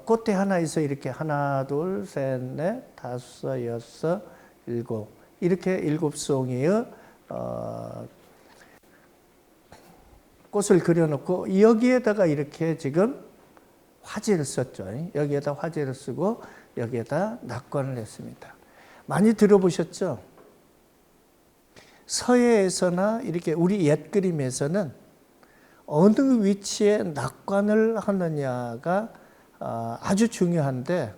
꽃대 하나에서 이렇게 하나, 둘, 셋, 넷, 5, 6, 7 이렇게 7송이의 꽃을 그려놓고 여기에다가 이렇게 지금 화재를 썼죠. 여기에다 화재를 쓰고 여기에다 낙관을 했습니다. 많이 들어보셨죠? 서예에서나 이렇게 우리 옛 그림에서는 어느 위치에 낙관을 하느냐가 아주 중요한데,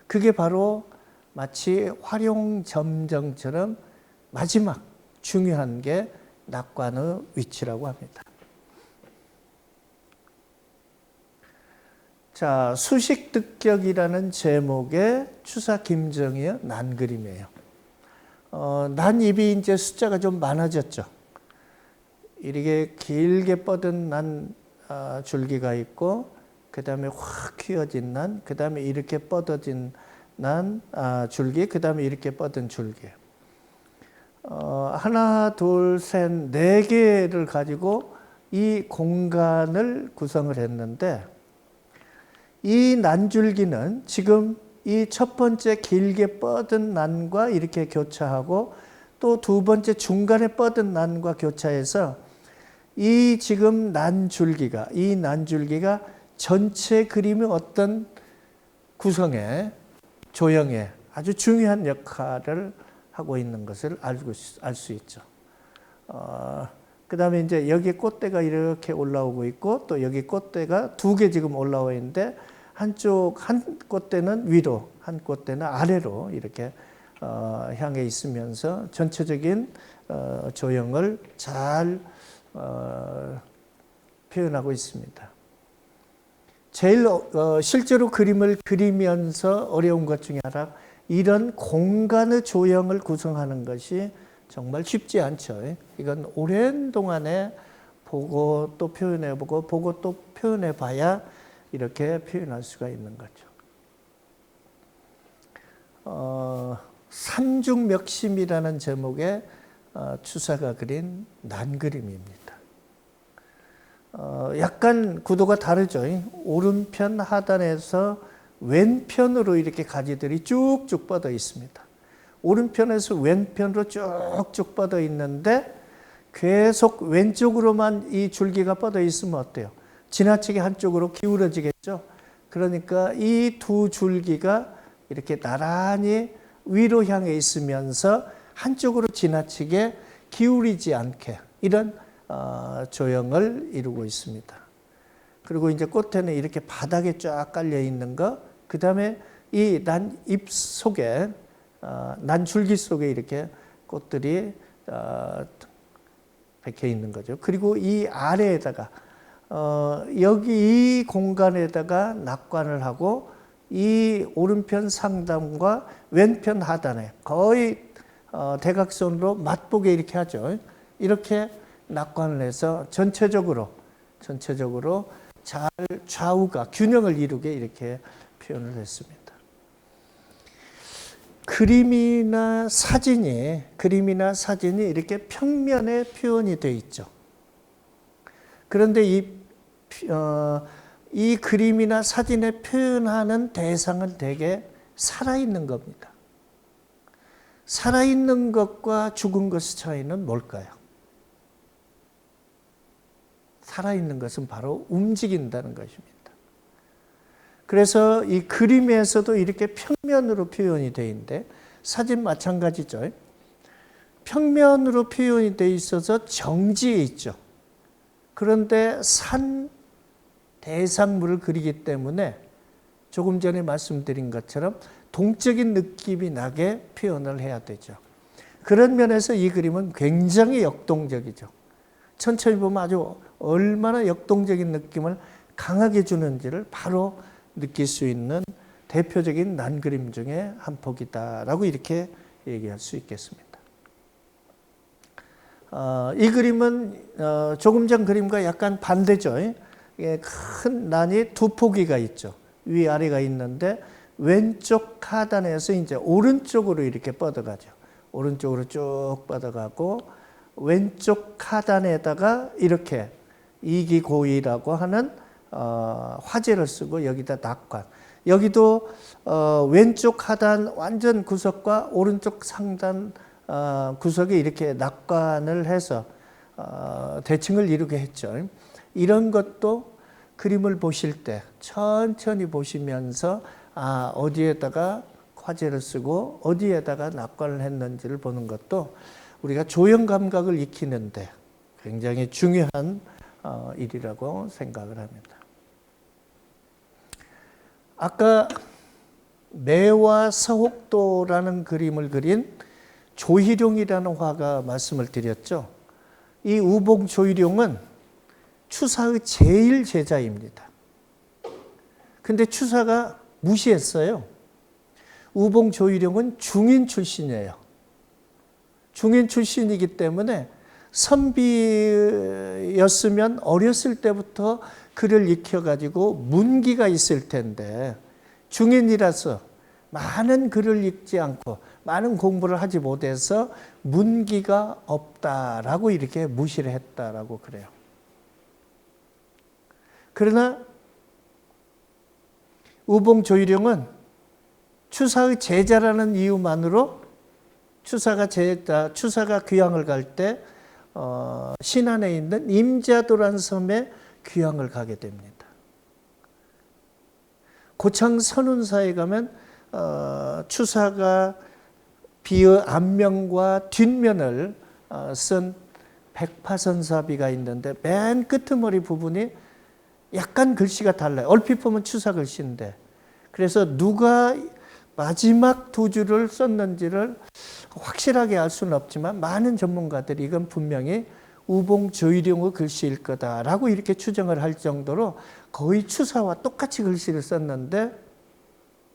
그게 바로 마치 활용점정처럼 마지막 중요한 게 낙관의 위치라고 합니다. 자, 수식득격이라는 제목의 추사 김정희의 난 그림이에요. 난 잎이 이제 숫자가 좀 많아졌죠. 이렇게 길게 뻗은 난 줄기가 있고, 그 다음에 확 휘어진 난, 그 다음에 이렇게 뻗어진 난 줄기, 그 다음에 이렇게 뻗은 줄기. 하나, 둘, 셋, 네 개를 가지고 이 공간을 구성을 했는데, 이 난줄기는 지금 이 첫 번째 길게 뻗은 난과 이렇게 교차하고, 또 두 번째 중간에 뻗은 난과 교차해서 이 지금 난줄기가, 이 난줄기가 전체 그림의 어떤 구성에, 조형에 아주 중요한 역할을 하고 있는 것을 알 수 있죠. 그 다음에 이제 여기 꽃대가 이렇게 올라오고 있고, 또 여기 꽃대가 두 개 지금 올라와 있는데, 한쪽 한 꽃대는 위로, 한 꽃대는 아래로 이렇게 향해 있으면서 전체적인 조형을 잘 표현하고 있습니다. 제일 실제로 그림을 그리면서 어려운 것 중에 하나, 이런 공간의 조형을 구성하는 것이 정말 쉽지 않죠. 이건 오랜 동안에 보고 또 표현해보고 보고 또 표현해봐야 이렇게 표현할 수가 있는 거죠. 산중멱심이라는 제목의 추사가 그린 난그림입니다. 약간 구도가 다르죠. 오른편 하단에서 왼편으로 이렇게 가지들이 쭉쭉 뻗어 있습니다. 오른편에서 왼편으로 쭉쭉 뻗어 있는데, 계속 왼쪽으로만 이 줄기가 뻗어 있으면 어때요? 지나치게 한쪽으로 기울어지겠죠. 그러니까 이 두 줄기가 이렇게 나란히 위로 향해 있으면서 한쪽으로 지나치게 기울이지 않게, 이런 조형을 이루고 있습니다. 그리고 이제 꽃에는 이렇게 바닥에 쫙 깔려 있는 거, 그 다음에 이 난 잎 속에, 난 줄기 속에 이렇게 꽃들이 박혀 있는 거죠. 그리고 이 아래에다가 여기 이 공간에다가 낙관을 하고, 이 오른편 상단과 왼편 하단에 거의 대각선으로 맞보게 이렇게 하죠. 이렇게 낙관을 해서 전체적으로 잘 좌우가 균형을 이루게 이렇게 표현을 했습니다. 그림이나 사진이 이렇게 평면에 표현이 되어 있죠. 그런데 이 그림이나 사진에 표현하는 대상은 대개 살아있는 겁니다. 살아있는 것과 죽은 것의 차이는 뭘까요? 살아있는 것은 바로 움직인다는 것입니다. 그래서 이 그림에서도 이렇게 평면으로 표현이 되어 있는데, 사진 마찬가지죠. 평면으로 표현이 되어 있어서 정지해 있죠. 그런데 산 대상물을 그리기 때문에 조금 전에 말씀드린 것처럼 동적인 느낌이 나게 표현을 해야 되죠. 그런 면에서 이 그림은 굉장히 역동적이죠. 천천히 보면 아주 얼마나 역동적인 느낌을 강하게 주는지를 바로 느낄 수 있는 대표적인 난그림 중에 한 폭이다라고 이렇게 얘기할 수 있겠습니다. 이 그림은 조금 전 그림과 약간 반대죠. 큰 난이 두 포기가 있죠. 위아래가 있는데, 왼쪽 하단에서 이제 오른쪽으로 이렇게 뻗어가죠. 오른쪽으로 쭉 뻗어가고, 왼쪽 하단에다가 이렇게 이기고이라고 하는 화재를 쓰고, 여기다 낙관. 여기도 왼쪽 하단 완전 구석과 오른쪽 상단 구석에 이렇게 낙관을 해서 대칭을 이루게 했죠. 이런 것도 그림을 보실 때 천천히 보시면서 어디에다가 화제를 쓰고 어디에다가 낙관을 했는지를 보는 것도 우리가 조형 감각을 익히는데 굉장히 중요한 일이라고 생각을 합니다. 아까 매와 서옥도라는 그림을 그린 조희룡이라는 화가 말씀을 드렸죠. 이 우봉 조희룡은 추사의 제일 제자입니다. 근데 추사가 무시했어요. 우봉 조희룡은 중인 출신이에요. 중인 출신이기 때문에 선비였으면 어렸을 때부터 글을 익혀가지고 문기가 있을 텐데 중인이라서 많은 글을 읽지 않고 많은 공부를 하지 못해서 문기가 없다라고 이렇게 무시를 했다라고 그래요. 그러나 우봉 조희룡은 추사의 제자라는 이유만으로 추사가 귀향을 갈 때 신안에 있는 임자도란 섬에 귀향을 가게 됩니다. 고창 선운사에 가면 추사가 비의 앞면과 뒷면을 쓴 백파선사비가 있는데 맨 끄트머리 부분이 약간 글씨가 달라요. 얼핏 보면 추사 글씨인데 그래서 누가 마지막 두 줄을 썼는지를 확실하게 알 수는 없지만 많은 전문가들이 이건 분명히 우봉 조희룡의 글씨일 거다라고 이렇게 추정을 할 정도로 거의 추사와 똑같이 글씨를 썼는데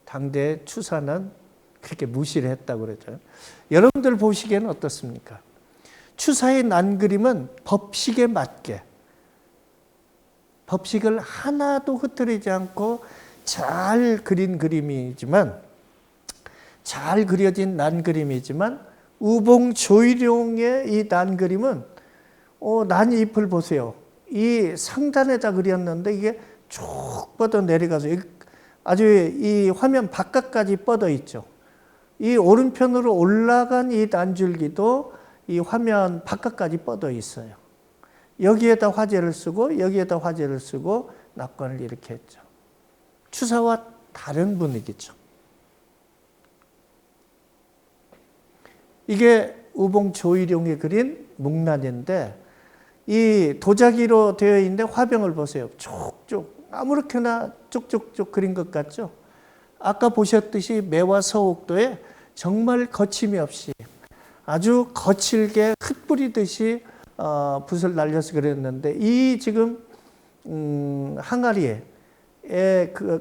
당대 추사는 그렇게 무시를 했다고 그러죠. 여러분들 보시기에는 어떻습니까? 추사의 난 그림은 법식에 맞게 법식을 하나도 흐트리지 않고 잘 그린 그림이지만 잘 그려진 난 그림이지만 우봉 조희룡의 이 난 그림은 난 잎을 보세요. 이 상단에다 그렸는데 이게 쭉 뻗어 내려가서 아주 이 화면 바깥까지 뻗어 있죠. 이 오른편으로 올라간 이 난줄기도 이 화면 바깥까지 뻗어 있어요. 여기에다 화제를 쓰고 여기에다 화제를 쓰고 낙관을 이렇게 했죠. 추사와 다른 분위기죠. 이게 우봉 조희룡이 그린 묵난인데 이 도자기로 되어 있는데 화병을 보세요. 쭉쭉 아무렇게나 쭉쭉쭉 그린 것 같죠. 아까 보셨듯이 매와 서옥도에 정말 거침이 없이 아주 거칠게 흩뿌리듯이 붓을 날려서 그렸는데 이 지금 항아리에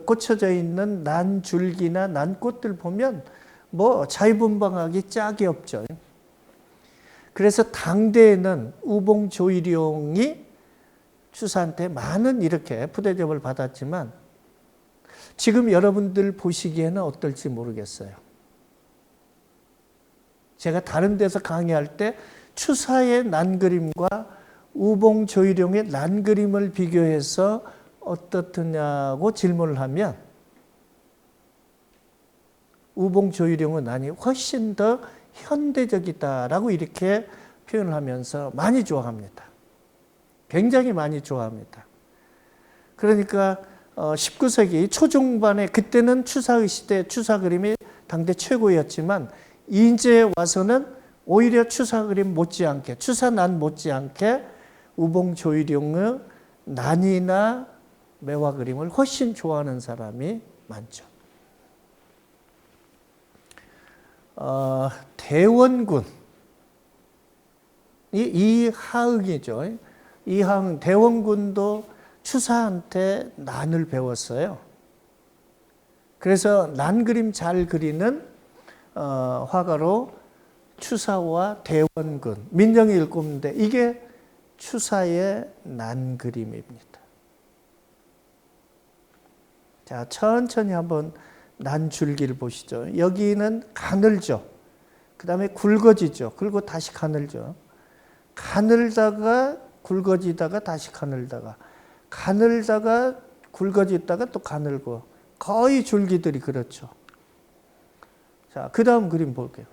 꽂혀져 있는 난 줄기나 난 꽃들 보면 뭐 자유분방하기 짝이 없죠. 그래서 당대에는 우봉 조희룡이 추사한테 많은 이렇게 푸대접을 받았지만 지금 여러분들 보시기에는 어떨지 모르겠어요. 제가 다른 데서 강의할 때 추사의 난 그림과 우봉 조희룡의 난 그림을 비교해서 어떻느냐고 질문을 하면 우봉 조희룡의 난이 훨씬 더 현대적이다라고 이렇게 표현을 하면서 많이 좋아합니다. 굉장히 많이 좋아합니다. 그러니까 19세기 초중반에 그때는 추사의 시대 추사 그림이 당대 최고였지만 이제 와서는 오히려 추사 그림 못지않게 추사 난 못지않게 우봉 조희룡의 난이나 매화 그림을 훨씬 좋아하는 사람이 많죠. 대원군 이하응이죠. 이하응 대원군도 추사한테 난을 배웠어요. 그래서 난 그림 잘 그리는 화가로 추사와 대원군 민정이 일곱인데 이게 추사의 난 그림입니다. 자, 천천히 한번 난 줄기를 보시죠. 여기는 가늘죠. 그 다음에 굵어지죠. 그리고 다시 가늘죠. 가늘다가 굵어지다가 다시 가늘다가 가늘다가 굵어지다가 또 가늘고 거의 줄기들이 그렇죠. 자, 그 다음 그림 볼게요.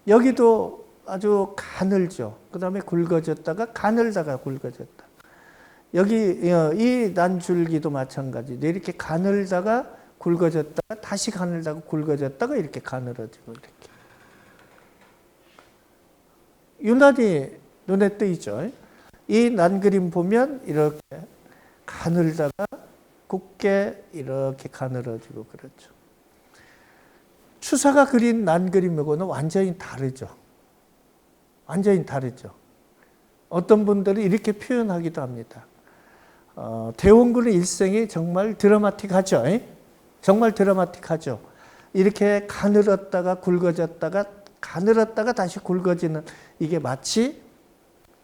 여기도 아주 가늘죠. 그 다음에 굵어졌다가 가늘다가 굵어졌다. 여기 이 난줄기도 마찬가지로 이렇게 가늘다가 굵어졌다가 다시 가늘다가 굵어졌다가 이렇게 가늘어지고 이렇게 유난히 눈에 띄죠. 이 난그림 보면 이렇게 가늘다가 곱게 이렇게 가늘어지고 그렇죠. 추사가 그린 난그림하고는 완전히 다르죠. 완전히 다르죠. 어떤 분들은 이렇게 표현하기도 합니다. 대원군의 일생이 정말 드라마틱하죠. 정말 드라마틱하죠. 이렇게 가늘었다가 굵어졌다가 가늘었다가 다시 굵어지는 이게 마치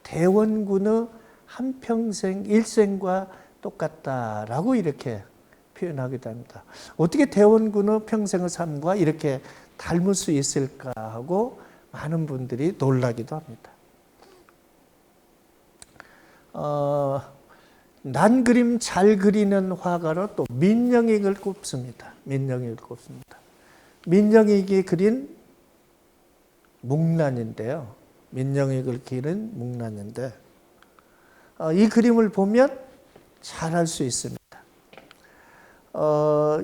대원군의 한평생 일생과 똑같다라고 이렇게 표현하기도 합니다. 어떻게 대원군의 평생의 삶과 이렇게 닮을 수 있을까 하고 많은 분들이 놀라기도 합니다. 난그림 잘 그리는 화가로 또 민영익을 꼽습니다. 민영익을 꼽습니다. 민영익이 그린 목란인데요. 민영익을 그린 목란인데 이 그림을 보면 잘 알 수 있습니다.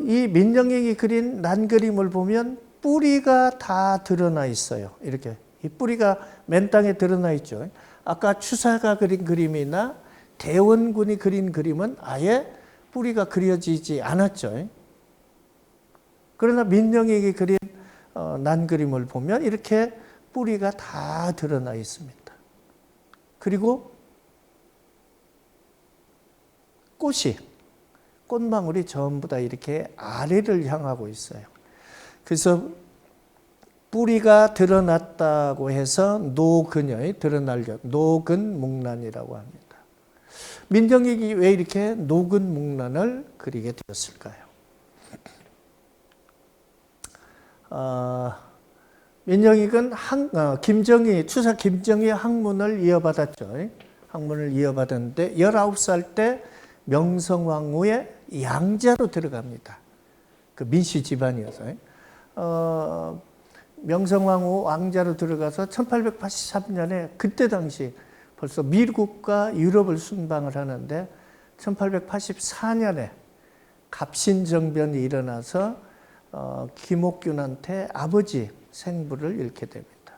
이 민영익이 그린 난그림을 보면 뿌리가 다 드러나 있어요. 이렇게 이 뿌리가 맨 땅에 드러나 있죠. 아까 추사가 그린 그림이나 대원군이 그린 그림은 아예 뿌리가 그려지지 않았죠. 그러나 민영익이 그린 난그림을 보면 이렇게 뿌리가 다 드러나 있습니다. 그리고 꽃망울이 전부 다 이렇게 아래를 향하고 있어요. 그래서 뿌리가 드러났다고 해서 노근이 드러날려 노근 목란이라고 합니다. 민영익이 왜 이렇게 노근 목란을 그리게 되었을까요? 민영익은 추사 김정희 학문을 이어받았죠. 학문을 이어받았는데 19살 때 명성황후의 양자로 들어갑니다. 그 민씨 집안이어서. 명성황후 왕자로 들어가서 1883년에 그때 당시 벌써 미국과 유럽을 순방을 하는데 1884년에 갑신정변이 일어나서 김옥균한테 아버지 생부를 잃게 됩니다.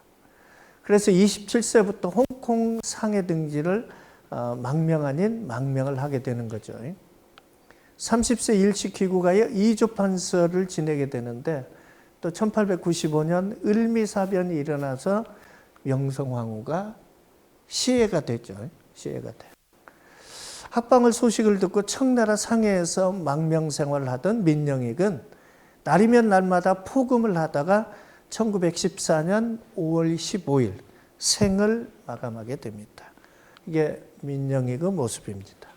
그래서 27세부터 홍콩 상해 등지를 망명 아닌 망명을 하게 되는 거죠. 30세 일시 귀국하여 이조판서를 지내게 되는데 또 1895년 을미사변이 일어나서 명성황후가 시해가 되죠. 시해가 돼요. 합방을 소식을 듣고 청나라 상해에서 망명 생활을 하던 민영익은 날이면 날마다 포금을 하다가 1914년 5월 15일 생을 마감하게 됩니다. 이게 민영익의 모습입니다.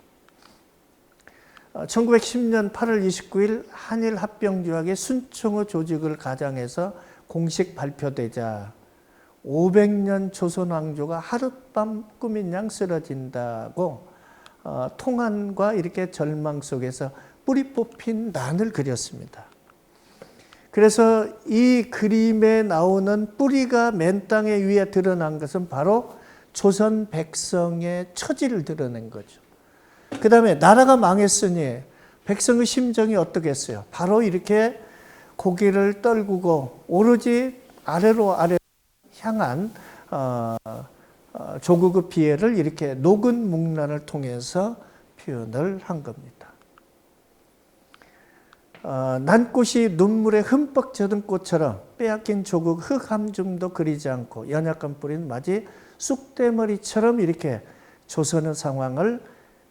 1910년 8월 29일 한일 합병조약의 순총의 조직을 가장해서 공식 발표되자 500년 조선 왕조가 하룻밤 꿈인 양 쓰러진다고 통한과 이렇게 절망 속에서 뿌리 뽑힌 난을 그렸습니다. 그래서 이 그림에 나오는 뿌리가 맨 땅에 위에 드러난 것은 바로 조선 백성의 처지를 드러낸 거죠. 그 다음에 나라가 망했으니 백성의 심정이 어떻겠어요? 바로 이렇게 고개를 떨구고 오로지 아래로 향한 조국의 피해를 이렇게 녹은 목란을 통해서 표현을 한 겁니다. 난꽃이 눈물에 흠뻑 젖은 꽃처럼 빼앗긴 조국 흙 한 줌도 그리지 않고 연약한 뿌리는 마치 쑥대머리처럼 이렇게 조선의 상황을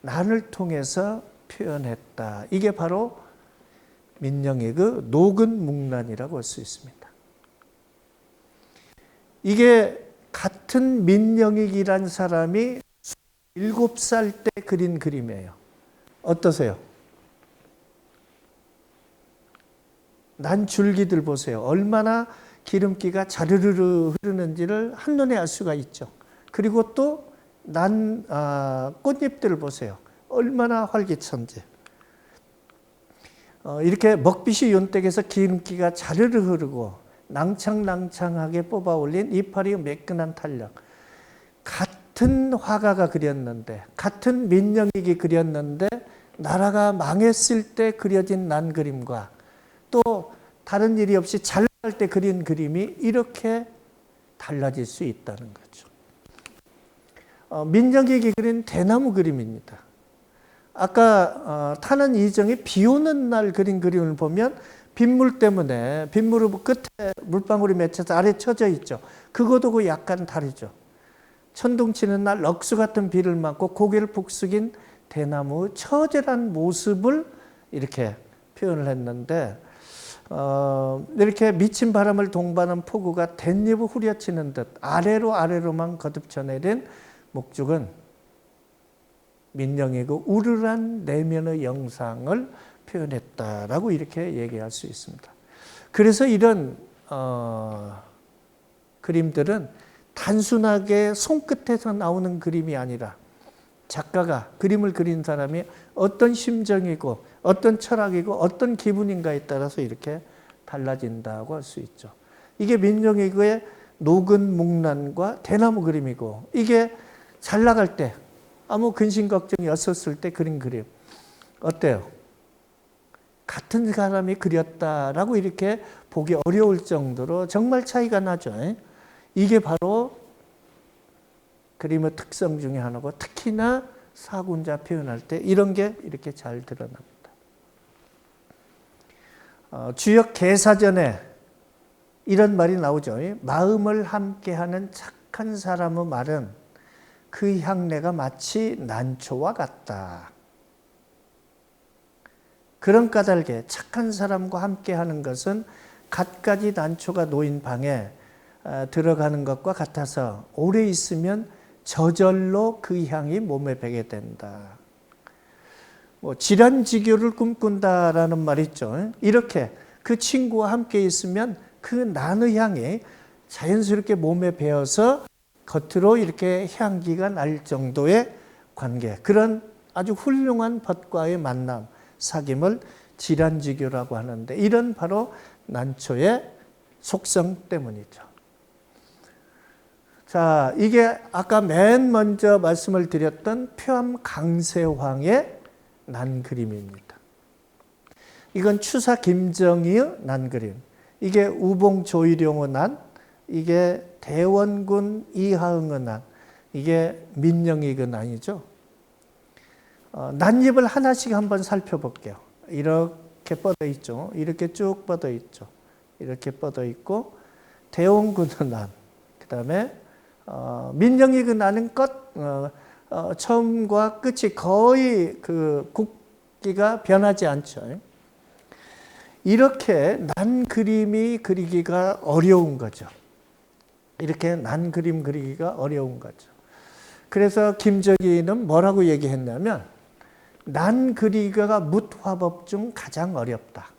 난을 통해서 표현했다. 이게 바로 민영익의 녹은 목란이라고 할 수 있습니다. 이게 같은 민영익이란 사람이 7살 때 그린 그림이에요. 어떠세요? 난 줄기들 보세요. 얼마나 기름기가 자르르르 흐르는지를 한눈에 알 수가 있죠. 그리고 또 꽃잎들을 보세요. 얼마나 활기찬지. 이렇게 먹빛이 윤택해서 기름기가 자르르 흐르고 낭창낭창하게 뽑아 올린 이파리의 매끈한 탄력. 같은 화가가 그렸는데, 같은 민영익이 그렸는데 나라가 망했을 때 그려진 난 그림과 또 다른 일이 없이 잘 날 때 그린 그림이 이렇게 달라질 수 있다는 거죠. 민영익이 그린 대나무 그림입니다. 아까 타는 이정이 비 오는 날 그린 그림을 보면 빗물 때문에 빗물을 끝에 물방울이 맺혀서 아래 쳐져 있죠. 그거도 약간 다르죠. 천둥치는 날 럭수 같은 비를 맞고 고개를 푹 숙인 대나무 처절한 모습을 이렇게 표현을 했는데, 이렇게 미친 바람을 동반한 폭우가 댄잎을 후려치는 듯 아래로만 거듭쳐 내린 목죽은 민영이고 우르란 내면의 영상을 표현했다라고 이렇게 얘기할 수 있습니다. 그래서 이런 그림들은 단순하게 손끝에서 나오는 그림이 아니라 작가가, 그림을 그린 사람이 어떤 심정이고 어떤 철학이고 어떤 기분인가에 따라서 이렇게 달라진다고 할 수 있죠. 이게 민영이의 녹은木난과 대나무 그림이고, 이게 잘 나갈 때 아무 근심 걱정이 없었을 때 그린 그림 어때요? 같은 사람이 그렸다라고 이렇게 보기 어려울 정도로 정말 차이가 나죠. 이게 바로 그림의 특성 중에 하나고, 특히나 사군자 표현할 때 이런 게 이렇게 잘 드러납니다. 주역 개사전에 이런 말이 나오죠. 마음을 함께하는 착한 사람의 말은 그 향내가 마치 난초와 같다. 그런 까닭에 착한 사람과 함께하는 것은 갖가지 난초가 놓인 방에 들어가는 것과 같아서 오래 있으면 저절로 그 향이 몸에 배게 된다. 질환지교를 꿈꾼다라는 말이 있죠. 이렇게 그 친구와 함께 있으면 그 난의 향이 자연스럽게 몸에 배어서 겉으로 이렇게 향기가 날 정도의 관계, 그런 아주 훌륭한 벗과의 만남, 사귐을 질환지교라고 하는데, 이런 바로 난초의 속성 때문이죠. 자, 이게 아까 맨 먼저 말씀을 드렸던 표암 강세황의 난 그림입니다. 이건 추사 김정희의 난 그림, 이게 우봉 조일용의 난, 이게 대원군 이하응의 난, 이게 민영익의 난이죠. 난잎을 하나씩 한번 살펴볼게요. 이렇게 뻗어 있죠. 이렇게 쭉 뻗어 있죠. 이렇게 뻗어 있고, 대원군의 난, 그 다음에 민영익의 난은 처음과 끝이 거의 그 굵기가 변하지 않죠. 이렇게 난 그림이 그리기가 어려운 거죠. 이렇게 난 그림 그리기가 어려운 거죠. 그래서 김정희는 뭐라고 얘기했냐면, 난 그리기가 묻화법 중 가장 어렵다.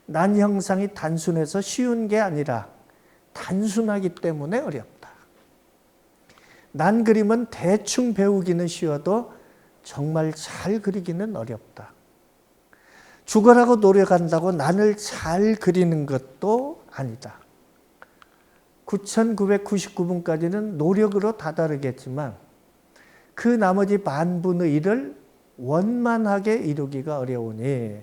난 형상이 단순해서 쉬운 게 아니라 단순하기 때문에 어렵다. 난 그림은 대충 배우기는 쉬워도 정말 잘 그리기는 어렵다. 죽어라고 노력한다고 난을 잘 그리는 것도 아니다. 9,999분까지는 노력으로 다다르겠지만 그 나머지 반분의 일을 원만하게 이루기가 어려우니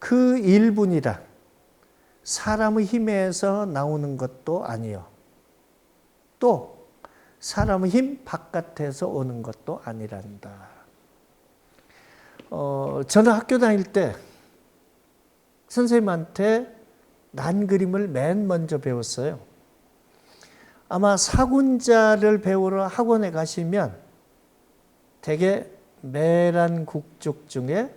그 1분이란 사람의 힘에서 나오는 것도 아니요, 또 사람의 힘 바깥에서 오는 것도 아니란다. 저는 학교 다닐 때 선생님한테 난 그림을 맨 먼저 배웠어요. 아마 사군자를 배우러 학원에 가시면 대개 매란 국족 중에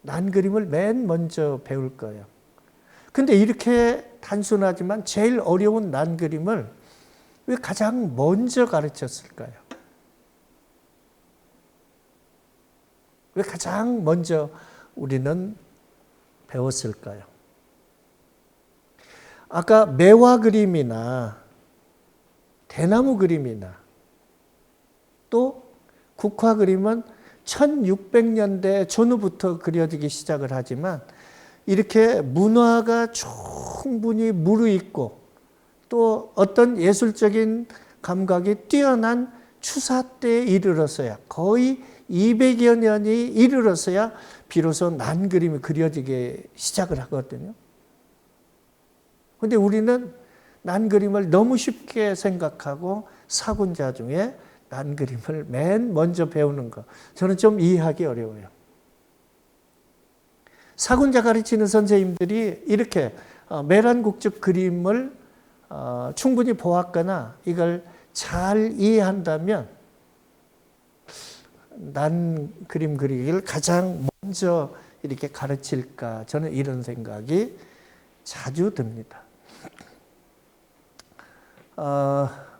난 그림을 맨 먼저 배울 거예요. 근데 이렇게 단순하지만 제일 어려운 난 그림을 왜 가장 먼저 가르쳤을까요? 왜 가장 먼저 우리는 배웠을까요? 아까 매화 그림이나 대나무 그림이나 또 국화 그림은 1600년대 전후부터 그려지기 시작을 하지만, 이렇게 문화가 충분히 무르익고 또 어떤 예술적인 감각이 뛰어난 추사 때에 이르러서야, 거의 200여 년이 이르러서야 비로소 난 그림이 그려지기 시작을 하거든요. 근데 우리는 난 그림을 너무 쉽게 생각하고 사군자 중에 난 그림을 맨 먼저 배우는 거, 저는 좀 이해하기 어려워요. 사군자 가르치는 선생님들이 이렇게 메란국적 그림을 충분히 보았거나 이걸 잘 이해한다면 난 그림 그리기를 가장 먼저 이렇게 가르칠까, 저는 이런 생각이 자주 듭니다.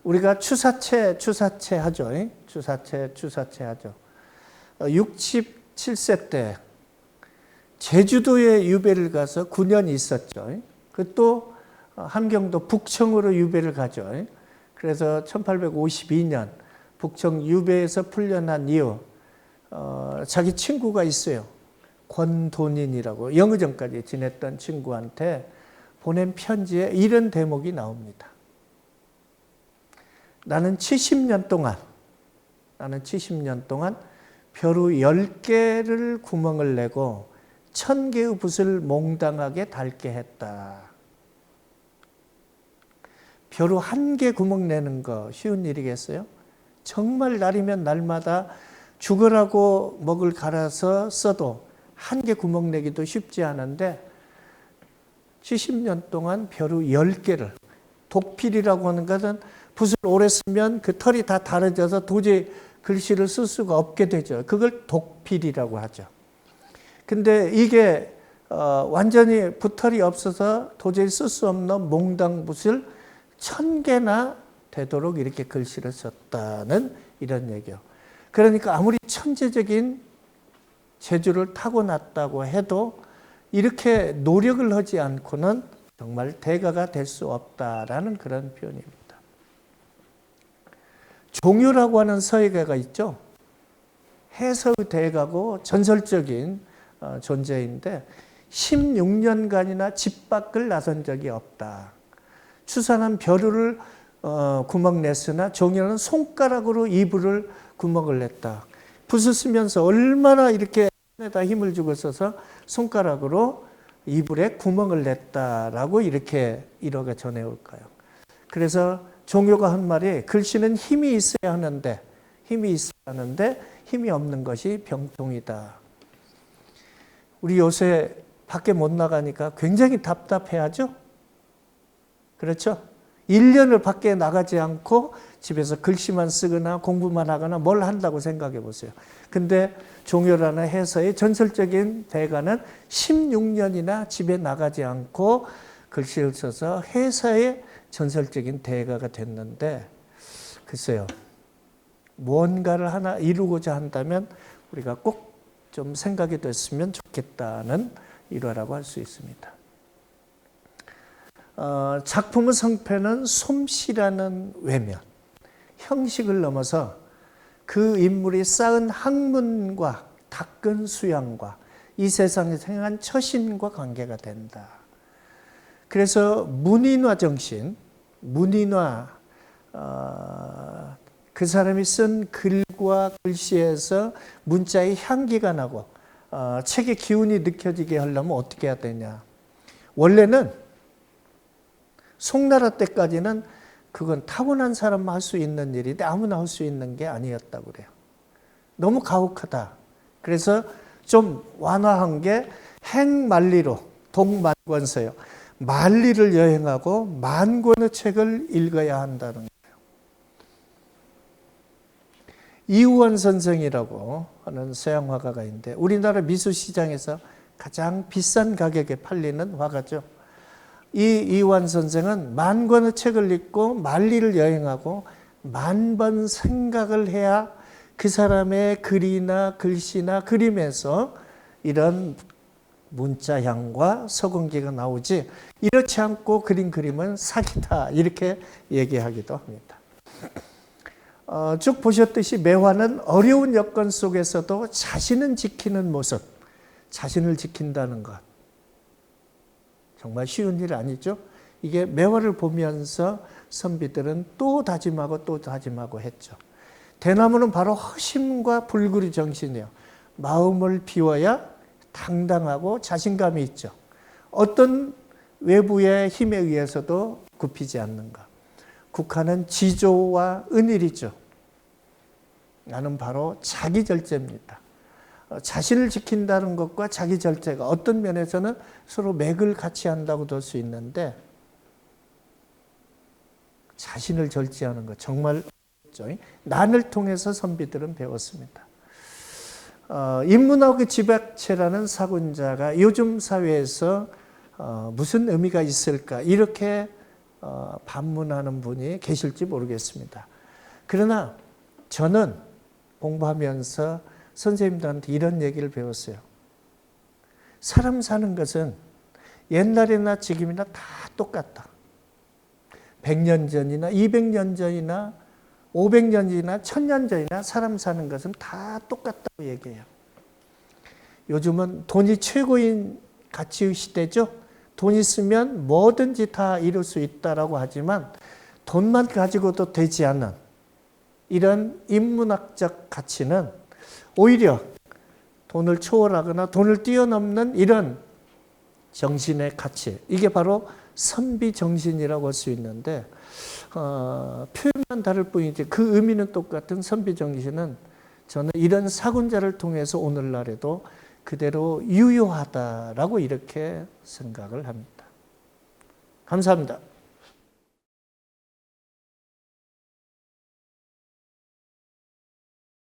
우리가 추사체 하죠. 추사체 하죠. 67세 때 제주도에 유배를 가서 9년 있었죠. 또 함경도 북청으로 유배를 가죠. 그래서 1852년 북청 유배에서 풀려난 이후 자기 친구가 있어요. 권돈인이라고 영의정까지 지냈던 친구한테 보낸 편지에 이런 대목이 나옵니다. 나는 70년 동안 벼루 10개를 구멍을 내고 1000개의 붓을 몽당하게 닳게 했다. 벼루 1개 구멍 내는 거 쉬운 일이겠어요? 정말 날이면 날마다 죽으라고 먹을 갈아서 써도 1개 구멍 내기도 쉽지 않은데 70년 동안 벼루 10개를, 독필이라고 하는 것은 붓을 오래 쓰면 그 털이 다 다려져서 도저히 글씨를 쓸 수가 없게 되죠. 그걸 독필이라고 하죠. 근데 이게 완전히 붓털이 없어서 도저히 쓸 수 없는 몽당붓을 1000개나 되도록 이렇게 글씨를 썼다는 이런 얘기요. 그러니까 아무리 천재적인 재주를 타고났다고 해도 이렇게 노력을 하지 않고는 정말 대가가 될 수 없다라는 그런 표현입니다. 종효라고 하는 서예가가 있죠. 해서의 대가고 전설적인 존재인데 16년간이나 집 밖을 나선 적이 없다. 추사는 벼루를 구멍 냈으나 종효는 손가락으로 이불을 구멍을 냈다. 붓을 쓰면서 얼마나 이렇게 손에다 힘을 주고 써서 손가락으로 이불에 구멍을 냈다라고 이렇게 일화가 전해올까요? 그래서 종효가 한 말이 글씨는 힘이 있어야 하는데 힘이 없는 것이 병통이다. 우리 요새 밖에 못 나가니까 굉장히 답답해하죠? 그렇죠? 1년을 밖에 나가지 않고 집에서 글씨만 쓰거나 공부만 하거나 뭘 한다고 생각해 보세요. 근데 종효라는 해서의 전설적인 대가는 16년이나 집에 나가지 않고 글씨를 써서 해서의 전설적인 대가가 됐는데, 글쎄요, 무언가를 하나 이루고자 한다면 우리가 꼭 좀 생각이 됐으면 좋겠다는 일화라고 할 수 있습니다. 작품의 성패는 솜씨라는 외면, 형식을 넘어서 그 인물이 쌓은 학문과 닦은 수양과 이 세상에서 행한 처신과 관계가 된다. 그래서 문인화 정신, 그 사람이 쓴 글과 글씨에서 문자의 향기가 나고 책의 기운이 느껴지게 하려면 어떻게 해야 되냐. 원래는 송나라 때까지는 그건 타고난 사람만 할 수 있는 일인데 아무나 할 수 있는 게 아니었다고 그래요. 너무 가혹하다. 그래서 좀 완화한 게 행만리로, 동만권서요. 만리를 여행하고 만권의 책을 읽어야 한다는 거예요. 이우원 선생이라고 하는 서양 화가가 있는데 우리나라 미술시장에서 가장 비싼 가격에 팔리는 화가죠. 이 이우원 선생은 만 권의 책을 읽고 만리를 여행하고 10,000번 생각을 해야 그 사람의 글이나 글씨나 그림에서 이런 문자향과 서공기가 나오지, 이렇지 않고 그린 그림은 사기다 이렇게 얘기하기도 합니다. 쭉 보셨듯이 매화는 어려운 여건 속에서도 자신을 지키는 모습, 자신을 지킨다는 것, 정말 쉬운 일 아니죠. 이게 매화를 보면서 선비들은 또 다짐하고 또 다짐하고 했죠. 대나무는 바로 허심과 불구리 정신이에요. 마음을 비워야 당당하고 자신감이 있죠. 어떤 외부의 힘에 의해서도 굽히지 않는가. 국화는 지조와 은일이죠. 나는 바로 자기 절제입니다. 자신을 지킨다는 것과 자기 절제가 어떤 면에서는 서로 맥을 같이 한다고 볼 수 있는데, 자신을 절제하는 것 정말 어렵죠. 난을 통해서 선비들은 배웠습니다. 인문학의 집약체라는 사군자가 요즘 사회에서 무슨 의미가 있을까 이렇게 반문하는 분이 계실지 모르겠습니다. 그러나 저는 공부하면서 선생님들한테 이런 얘기를 배웠어요. 사람 사는 것은 옛날이나 지금이나 다 똑같다. 100년 전이나 200년 전이나 500년 전이나 1000년 전이나 사람 사는 것은 다 똑같다고 얘기해요. 요즘은 돈이 최고인 가치의 시대죠. 돈 있으면 뭐든지 다 이룰 수 있다라고 하지만 돈만 가지고도 되지 않는 이런 인문학적 가치는 오히려 돈을 초월하거나 돈을 뛰어넘는 이런 정신의 가치, 이게 바로 선비 정신이라고 할 수 있는데, 표현만 다를 뿐이지 그 의미는 똑같은 선비 정신은 저는 이런 사군자를 통해서 오늘날에도 그대로 유효하다라고 이렇게 생각을 합니다. 감사합니다.